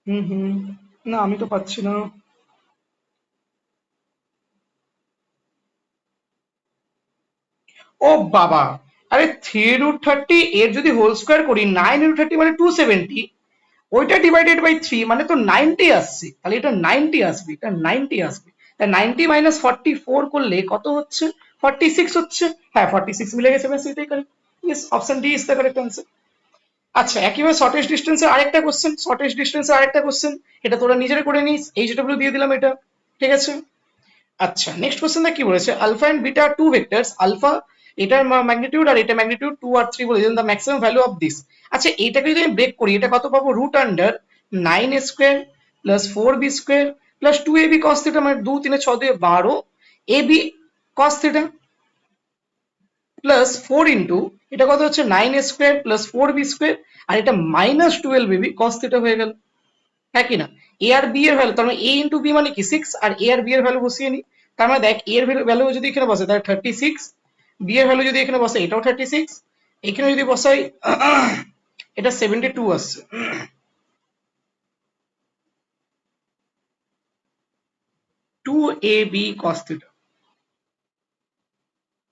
হুম হুম, না আমি তো পাচ্ছি না। ও বাবা, আরে 3√30 এর যদি হোল স্কোয়ার করি 9√30 মানে 270, ওইটা ডিভাইডেড বাই 3 মানে তো 90 আসছে, তাহলে এটা 90 আসবে, এটা 90 আসবে। তাই 90 মাইনাস 44 করলে কত হচ্ছে 46 হচ্ছে। হ্যাঁ 46 মিলে গেছে, ব্যাস এটাই correct. Yes, option D is the correct answer. আচ্ছা, একইভাবে শর্টেস্ট ডিস্টেন্সের আরেকটা কোশ্চেন, এটা তোরা নিজেরা করে নিস, এইচডব্লিউ দিয়ে দিলাম এটা, ঠিক আছে। আচ্ছা, নেক্সট কোশ্চেনটা কি বলেছে, alpha and beta two vectors, alpha এটার ম্যাগনিটিউড আর এটা ম্যাগনিটিউড 2 আর 3 বলে the maximum value of this. আচ্ছা, এটাকে যদি আমি ব্রেক করি এটা কত পাবো, root under 9a² plus 4b² plus 2ab cos theta, মানে 2 3 6 2 12 ab cos theta plus 4 into এটা কত হচ্ছে 9a² প্লাস 4b² আর এটা মাইনাস 12ab cos থিটা হয়ে গেল, হ্যাঁ কি না। এ আর বি এর ভ্যালু, তার মানে এ ইন্টু বি মানে কি 6, আর এ আর বি এর ভ্যালু বসিয়ে নি। তার মানে দেখ এর ভ্যালু যদি এখানে বসে তাহলে 36, বি এর ভ্যালু যদি এখানে বসে এটাও 36, এখানে যদি বসাই এটা 72 আসছে। 2ab cos থিটা,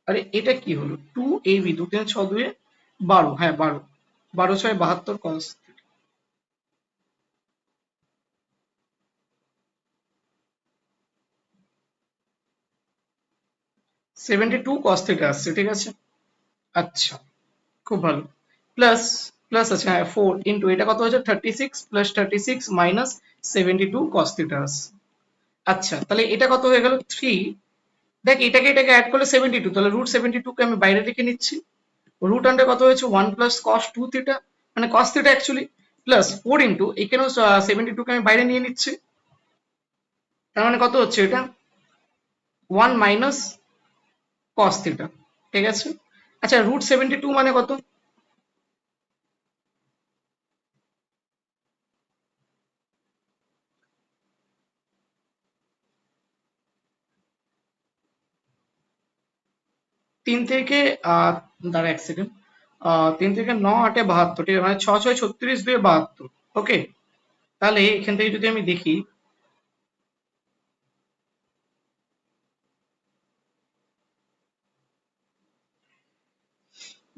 আরে এটা কি হলো 2ab, 2 3 6 2 12, হ্যাঁ 12, 12 6 72 cos 72 cos থিটা আসছে, ঠিক আছে। আচ্ছা, খুব ভালো। প্লাস প্লাস আছে, হ্যাঁ 4 ইন্টু এটা কত হচ্ছে 36 প্লাস 36 মাইনাস 72 cos থিটা আসছে। আচ্ছা, তাহলে এটা কত হয়ে গেল 3, দেখ এটাকে অ্যাড করলে 72, তাহলে √72 কে আমি বাইরে রেখে নিচ্ছি। রুট আন্ডার কত হয়েছে 1 প্লাস cos 2 থিটা, মানে cos theta actually, plus 4 into এখানেও 72 কে আমি বাইরে নিয়ে নিচ্ছি, তার মানে কত হচ্ছে এটা 1 মাইনাস cos থিটা, ঠিক আছে। আচ্ছা, √72 মানে কত, 3 থেকে দাঁড়া এক সেকেন্ড, 3 থেকে 9 8 72, ঠিক আছে, মানে 6 6 36 2 72, ওকে। তাহলে এখান থেকে যদি আমি দেখি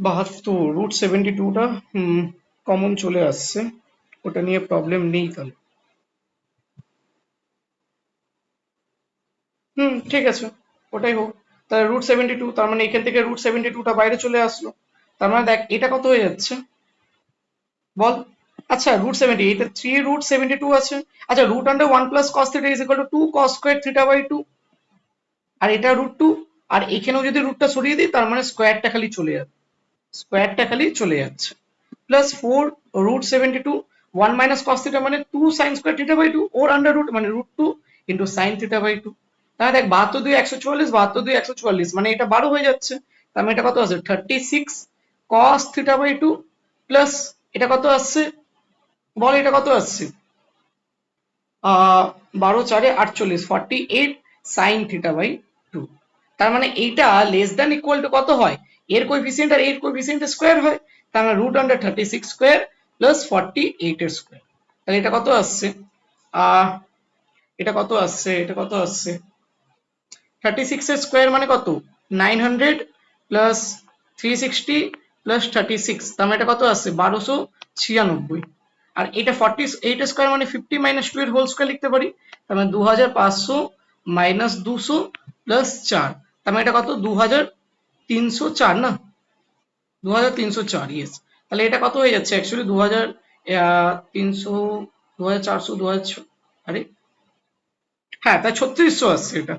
72 √72টা কমন চলে আসছে, ওটা নিয়ে প্রবলেম নেই তাহলে। ঠিক আছে, ওটাই হোক। তাহলে √72, তার মানে এখান থেকে √72টা বাইরে চলে আসলো, তার মানে দেখ এটা কত হয়ে যাচ্ছে বল। আচ্ছা, √70, এটা 3√72 আছে। আচ্ছা, root under 1 plus cos theta is equal to 2 cos square theta by 2, আর এটা √2, আর এখানেও যদি রুটটা সরিয়ে দিই তার মানে স্কোয়ারটা খালি চলে যাচ্ছে, প্লাস 4 √72, 1 মাইনাস cos থিটা মানে 2 sin স্কয়ার থিটা বাই 2 ওর আন্ডার রুট মানে √2 ইন্টু sin থিটা বাই 2। তাহলে দেখ 72 2 144, 72 2 144, মানে এটা 12 হয়ে যাচ্ছে, তার মানে এটা কত আছে 36 cos থিটা বাই 2 প্লাস এটা কত আসছে বল, এটা কত আসছে 12 4 48, 48 sin থিটা বাই 2। তার মানে এইটা লেস দ্যান ইকুয়াল টু কত হয়, এর কোএফিসিয়েন্ট আর এর কোএফিসিয়েন্ট স্কয়ার হয়, তার মানে √36 স্কয়ার প্লাস 48 এর স্কয়ার, তাহলে এটা কত আসছে আহ এটা কত আসছে 36 এর স্কয়ার মানে কত 900 প্লাস 360 প্লাস 36, তার মানে এটা কত আসছে 1296, আর এটা 48 স্কয়ার মানে 50 মাইনাস 2 এর হোল স্কয়ার লিখতে পারি, তার মানে 2500 মাইনাস 200 প্লাস 4, তার মানে এটা কত 2304 না 2304, ইয়েস। তাহলে এটা কত হয়ে যাচ্ছে অ্যাকচুয়ালি 2300, 2400, 2000, আরে হ্যাঁ, তাই 3600 আসছে এটা।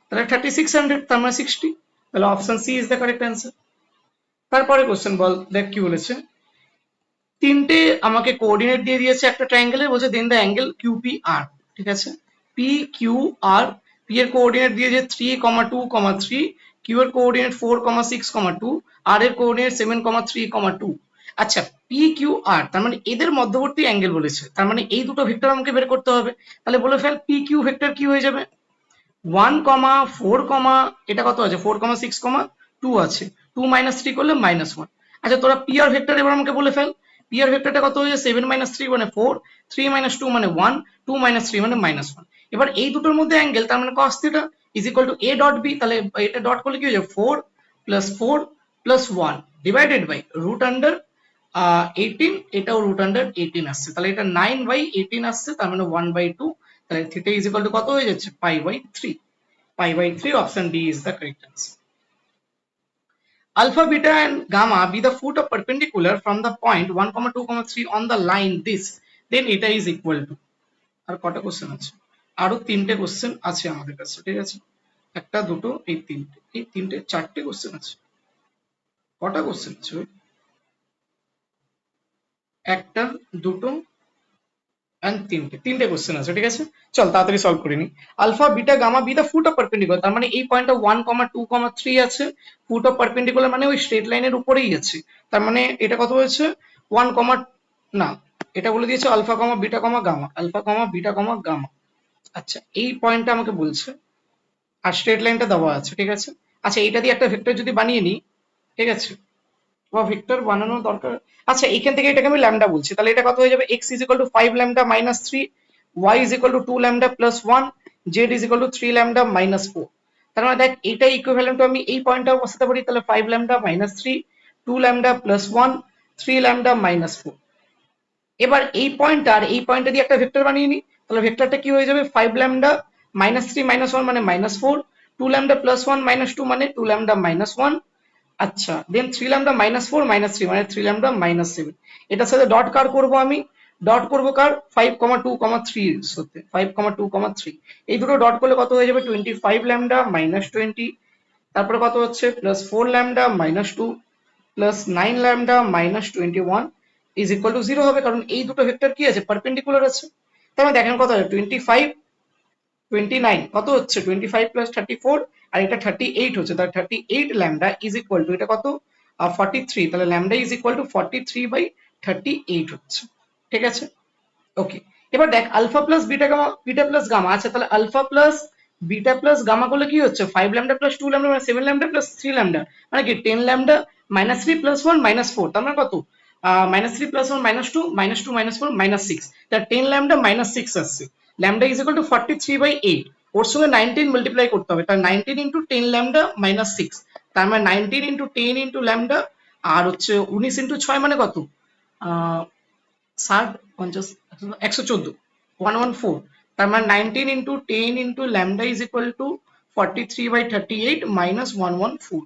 তাহলে 3600, তার মানে 60। তাহলে option C is the correct answer. তারপরে কোশ্চেন বল, দেখ কি বলেছে। তিনটে আমাকে কোঅর্ডিনেট দিয়ে দিয়েছে একটা ট্রায়াঙ্গেলের, বলছে দেন দ্য অ্যাঙ্গেল কিউপি আর। ঠিক আছে, পি কিউ আর, পি এর কোঅর্ডিনেট দিয়েছে 3,2,3, কিউ এর কোঅর্ডিনেট 4,6,2, আর এর কোঅর্ডিনেট 7,3,2। আচ্ছা, পি কিউ আর তার মানে এদের মধ্যবর্তী অ্যাঙ্গেল বলেছে, তার মানে এই দুটো ভেক্টর আমাকে বের করতে হবে। তাহলে বলে ফেল, পি কিউ ভেক্টর কি হয়ে যাবে, 1,4, এটা কত আছে, 4,6,2 আছে, 2 - 3 করলে -1। আচ্ছা, তোরা পি আর ভেক্টর এবার আমাকে বলে ফেল, পি আর ভেক্টরটা কত হয়েছে, 7 - 3 মানে 4, 3 - 2 মানে 1, 2 - 3 মানে -1। এবার এই দুটোর মধ্যে অ্যাঙ্গেল, তার মানে cos theta is equal to a dot B. তাহলে এটা ডট করলে কি হয়ে যাবে, 4 + 4 + 1 ডিভাইডেড বাই √18, এটাও √18 আসছে, তাহলে এটা 9/18 আসছে, তার মানে 1/2। তাহলে থিটা ইজ ইকুয়াল টু কত হয়ে যাচ্ছে, π/3। π/3, option D is the correct answer. Alpha, beta and gamma be the foot of perpendicular from the point 1, 2, 3 on the line this, then এটা is equal to। আর কটা কোশ্চেন আছে, আরো তিনটে কোশ্চেন আছে আমাদের কাছে। ঠিক আছে, একটা দুটো এই তিনটে চারটে কোশ্চেন আছে। কটা কোশ্চেন আছে ওই, একটা দুটো এন্ড তিনটে কোশ্চেন আছে। ঠিক আছে, চল তাড়াতাড়ি সলভ করে নি। Alpha beta gamma be the foot of perpendicular, তার মানে এই পয়েন্টটা 1, 2, 3 আছে, ফুট অফ পারপেন্ডিকুলার মানে ওই স্ট্রেট লাইনের উপরেই আছে। তার মানে এটা কত হয়েছে, 1, না, এটা বলে দিয়েছে আলফা কমা বিটা কমা গামা, আলফা কমা বিটা কমা গামা। আচ্ছা, এই পয়েন্টটা আমাকে বলছে আর স্ট্রেট লাইনটা দেওয়া আছে। ঠিক আছে, আচ্ছা এইটা দিয়ে একটা ভেক্টর যদি বানিয়ে নিই, ঠিক আছে, বা ভেক্টর বানানোর দরকার। আচ্ছা, এখান থেকে এটাকে আমি ল্যামডা বলছি, তাহলে এটা কত হয়ে যাবে, x is equal to 5 lambda minus 3, y is equal to 2 lambda plus 1, z is equal to 3 lambda minus 4। তার মানে দেখ, এইটা ইকুইভ্যালেন্ট আমি এই পয়েন্টটা বসাতে পারি, তাহলে 5 lambda minus 3, 2 lambda plus 1, 3 lambda minus 4। এবার এই পয়েন্টটা আর এই পয়েন্টটা দিয়ে একটা ভেক্টর বানিয়ে নিই, তাহলে ভেক্টরটা কি হয়ে যাবে, 5 ল্যামডা মাইনাস 3 মাইনাস 1 মানে -4, 2 ল্যামডা প্লাস 1 মাইনাস 2 মানে 2 ল্যামডা মাইনাস 1। আচ্ছা, দেন 3 ল্যামডা -4 - 3 মানে 3 ল্যামডা -7। এটার সাথে ডট কার করব আমি, ডট করব কার, 5,2,3 এর সাথে, 5,2,3 এই দুটো ডট করলে কত হয়ে যাবে, 25 ল্যামডা -20, তারপরে কত হচ্ছে plus 4 lambda -2 plus 9 lambda -21 is equal to 0 হবে, কারণ এই দুটো ভেক্টর কি আছে, পারপেন্ডিকুলার আছে। তাহলে দেখেন কত হয়, 25, 29 কত হচ্ছে, 25 প্লাস 34, আর এটা 38 হচ্ছে, তাহলে 38 ল্যামডা ইজ ইকুয়াল টু এটা কত, 43। তাহলে ল্যামডা ইজ ইকুয়াল টু 43/38 হচ্ছে। ঠিক আছে, ওকে। এবার দেখ, alpha plus beta gamma, beta plus gamma, আচ্ছা তাহলে alpha plus beta plus gamma করলে কি হচ্ছে, 5 ল্যামডা প্লাস 2 ল্যামডা মানে 7 ল্যামডা প্লাস 3 ল্যামডা, মানে কি 10 ল্যামডা -3 প্লাস 1 -4, তার মানে কত, -3 প্লাস 1 -2 -2 -4 -6, তার 10 ল্যামডা -6 আসছে। ল্যামডা ইজ ইকুয়াল টু 43/8, ওর সঙ্গে 19 মাল্টিপ্লাই করতে হবে, তার 19 ইন্টু 10 ল্যামডা -6, তার মানে 19 ইন্টু 10 ইন্টু ল্যামডা, আর হচ্ছে 19 ইন্টু 6 মানে কত, 60, 50, 114, 114, তার মানে 19 into 10 into lambda is equal two 43/38 minus 114,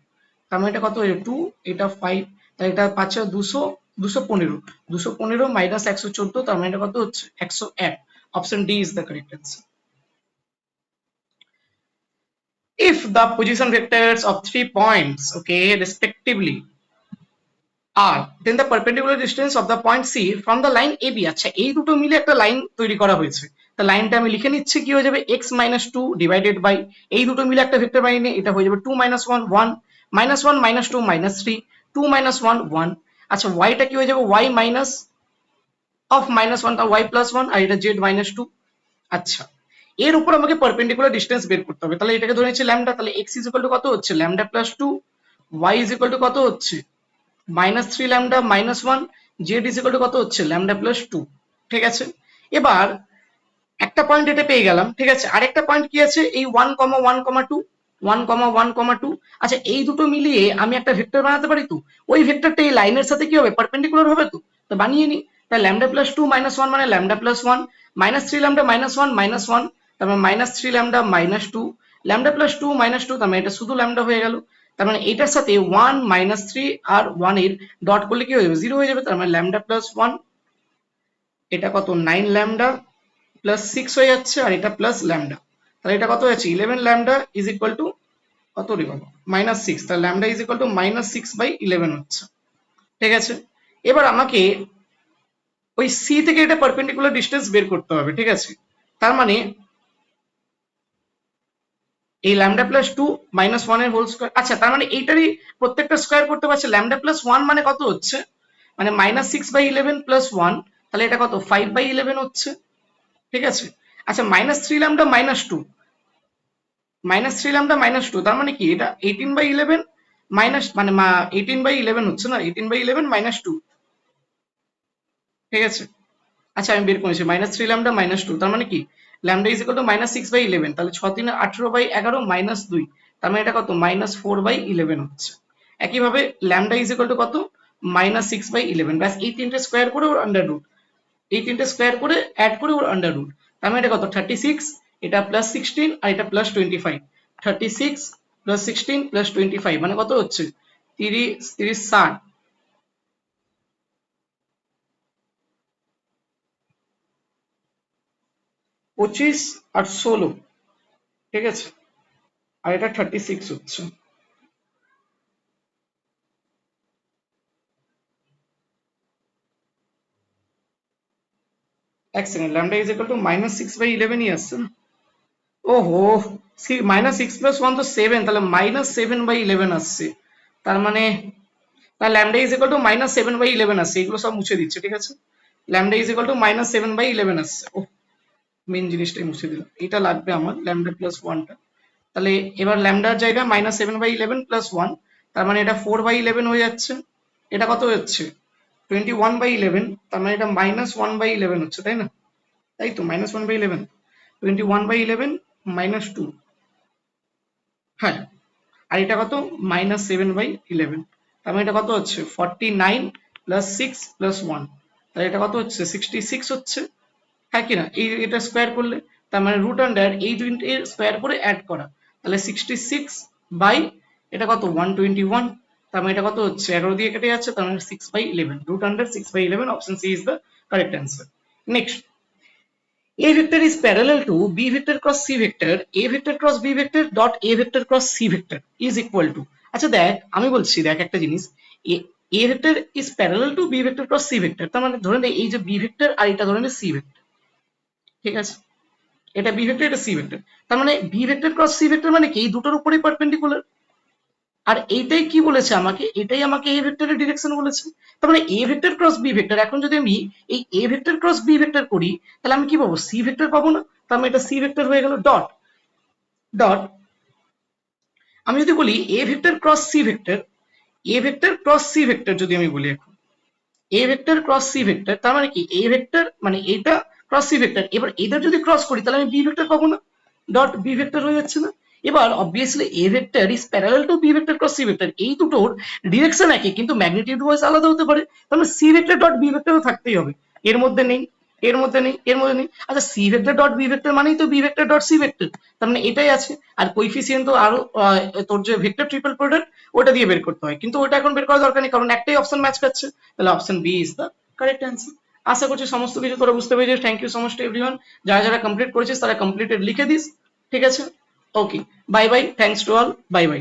তার মানে এটা কত হয়ে 2, এটা 5, তাহলে এটা পাচ্ছে 200, 215, 215 মাইনাস 114, তার মানে এটা কত হচ্ছে 101। Option D is the correct answer. If the position vectors of 3 points, okay, respectively আর then the perpendicular distance of the point C from the line A B. আচ্ছা, এই দুটো মিলে একটা লাইন তৈরি করা হয়েছে, তা লাইনটা আমি লিখে নিচ্ছি, কি হয়ে যাবে, x - 2 ডিভাইডেড বাই, এই দুটো মিলে একটা ভেক্টর বানিয়ে নিই, এটা হয়ে যাবে 2 - 1 1 -1 -2 -3, 2 - 1 1। আচ্ছা, y টা কি হয়ে যাবে, y মাইনাস অফ -1 টা y প্লাস 1, আর এটা z -2। আচ্ছা, এর উপর আমাকে পারপেন্ডিকুলার ডিস্টেন্স বের করতে হবে, তাহলে এটাকে ধরে নিচ্ছি ল্যামডা, তাহলে x ইজ ইকুয়াল টু কত হচ্ছে, lambda plus 2, y is equal to কত হচ্ছে, -3 lambda -1, Z is equal to কত হচ্ছে, ল্যামডা প্লাস 2। ঠিক আছে, এবার একটা পয়েন্ট এটা পেয়ে গেলাম। ঠিক আছে, আরেকটা পয়েন্ট কি আছে, এই 1,1,2, 1,1,2। আচ্ছা, এই দুটো মিলিয়ে আমি একটা ভেক্টর বানাতে পারি, তো ওই ভেক্টরটা এই লাইনের সাথে কি হবে, পারপেন্ডিকুলার হবে, তো বানিয়ে নি। তাহলে ল্যামডা প্লাস 2 -1 মানে ল্যামডা প্লাস 1, -3 ল্যামডা -1 -1, তারপর -3 ল্যামডা -2, ল্যামডা প্লাস 2 -2, তার মানে এটা শুধু ল্যামডা হয়ে গেল। তার মানে এটার সাথে 1 -3 আর 1 এর ডট করলে কি হয়ে যাবে, 0 হয়ে যাবে। তার মানে ল্যামডা প্লাস 1, এটা কত 9 ল্যামডা প্লাস 6 হয়ে যাচ্ছে, আর এটা প্লাস ল্যামডা, তাহলে এটা কত হয়ে যাচ্ছে 11 ল্যামডা ইজ ইকুয়াল টু কত রে বাবা -6, তাহলে ল্যামডা ইজ ইকুয়াল টু -6/11 হচ্ছে। ঠিক আছে, এবার আমাকে ওই সি থেকে এটা পারপেন্ডিকুলার ডিস্টেন্স বের করতে হবে। ঠিক আছে, তার মানে এই ল্যামডা প্লাস 2 -1 এর হোল স্কয়ার, আচ্ছা তার মানে এইটারই প্রত্যেকটা স্কয়ার করতে পারছে। ল্যামডা প্লাস 1 মানে কত হচ্ছে, মানে -6/11 প্লাস 1, তাহলে এটা কত 5/11 হচ্ছে। ঠিক আছে, আচ্ছা -3 ল্যামডা -2, -3 ল্যামডা -2, তার মানে কি এটা 18/11 মাইনাস মানে 18/11 হচ্ছে না, 18/11 -2। ঠিক আছে, আচ্ছা আমি বের করেছি -3 ল্যামডা -2, তার মানে কি ল্যামডা ইজ ইকুয়াল টু -6/11, তাহলে 6 3 18/11 -2, তার মানে এটা কত -4/11 হচ্ছে। একইভাবে ল্যামডা ইজ ইকুয়াল টু কত -6/11, ব্যাস এই তিনটে স্কোয়ার করে ওর আন্ডার রুট, এই তিনটে স্কোয়ার করে অ্যাড করে ওর আন্ডার রুট, তার মানে এটা কত 36, এটা প্লাস 16 আর এটা প্লাস 25, 36 প্লাস 16 প্লাস 25 মানে কত হচ্ছে 30 30 60, 25 আর 16। ঠিক আছে, আর এটা 36 হচ্ছে। এক second, lambda is equal two -6/11 ই আসছে না, ওহো -6 প্লাস 1 তো 7, তাহলে -7/11 আসছে। তার মানে তাহলে ল্যামডা ইজ ইকুয়াল টু -7/11 আসছে, এগুলো সব মুছে দিচ্ছে। ঠিক আছে, ল্যামডা ইজ ইকুয়াল টু -7/11 আসছে। ও মেন জিনিসটাই মুছে দিলাম, এটা লাগবে আমার ল্যামডা প্লাস 1টা। তাহলে এবার ল্যামডার জায়গায় -7/11 প্লাস 1, তার মানে এটা 4/11 হয়ে যাচ্ছে। এটা কত হচ্ছে 21/11, তার মানে এটা -1/11 হচ্ছে, তাই না? তাই তো -1/11, 21/11 -2, হ্যাঁ, আর এটা কত -7/11, তার মানে এটা কত হচ্ছে 49 প্লাস 6 প্লাস 1, তাহলে এটা কত হচ্ছে 66 হচ্ছে। হ্যাঁ কি না, এই এটা স্কোয়ার করলে, তার মানে রুট আন্ডার এই দুইটা স্কোয়ার করে অ্যাড করা, তাহলে 66 বাই এটা কত 121, তার মানে এটা কত হচ্ছে 11 দিয়ে কেটে যাচ্ছে, তার মানে 6/11, root under 6/11, option C is the correct answer. Next, A vector is parallel to B vector cross C vector, A vector cross B vector dot A vector cross C vector is equal to, আচ্ছা দেখ আমি বলছি, দেখ একটা জিনিস, A vector is parallel to B vector cross C vector, তার মানে ধরে নে এই যে B vector আর এটা ধরে নে C vector। ঠিক আছে, এটা B vector, এটা C vector, তার মানে B vector cross C vector মানে কি এই দুটোর উপরেই পারপেন্ডিকুলার, আর এইটাই কি বলেছে আমাকে, এটাই আমাকে A ভেক্টরের ডিরেকশন বলেছে। তার মানে A vector cross B vector, এখন যদি আমি এই A vector cross B vector করি, তাহলে আমি কি পাবো C ভেক্টর পাবো না, তার মানে এটা C ভেক্টর হয়ে গেল। ডট ডট, আমি যদি বলি A vector cross C vector, A vector cross C vector যদি আমি বলি এখন A vector cross C vector, তার মানে কি A ভেক্টর মানে এটা ক্রস C ভেক্টর, এবার এটা যদি ক্রস করি তাহলে আমি B ভেক্টর পাবো না, ডট B ভেক্টর হয়ে যাচ্ছে না। এবার obviously A vector is parallel to B vector cross C vector, এই দুটোর ডিরেকশন একই কিন্তু ম্যাগনিটিউড ওয়াইজ আলাদা হতে পারে, তাহলে C ভেক্টর ডট B ভেক্টরও থাকতেই হবে, এর মধ্যে নেই, এর মধ্যে নেই, এর মধ্যে নেই। আচ্ছা C vector dot B vector মানেই তো B vector dot C vector, তার মানে এটাই আছে। আর কোইফিসিয়েন্ট তো আরো তোর যে ভেক্টর ট্রিপল প্রোডাক্ট ওটা দিয়ে বের করতে হয়, কিন্তু ওটা এখন বের করার দরকার নেই কারণ একটাই অপশন ম্যাচ করছে, তাহলে option B is the correct answer. আশা করছি সমস্ত কিছু তোরা বুঝতে পেরেছিস। Thank you so much to everyone, যারা যারা কমপ্লিট করেছিস তারা কমপ্লিটেড লিখে দিস। ঠিক আছে, okay, bye bye, thanks to all, bye by.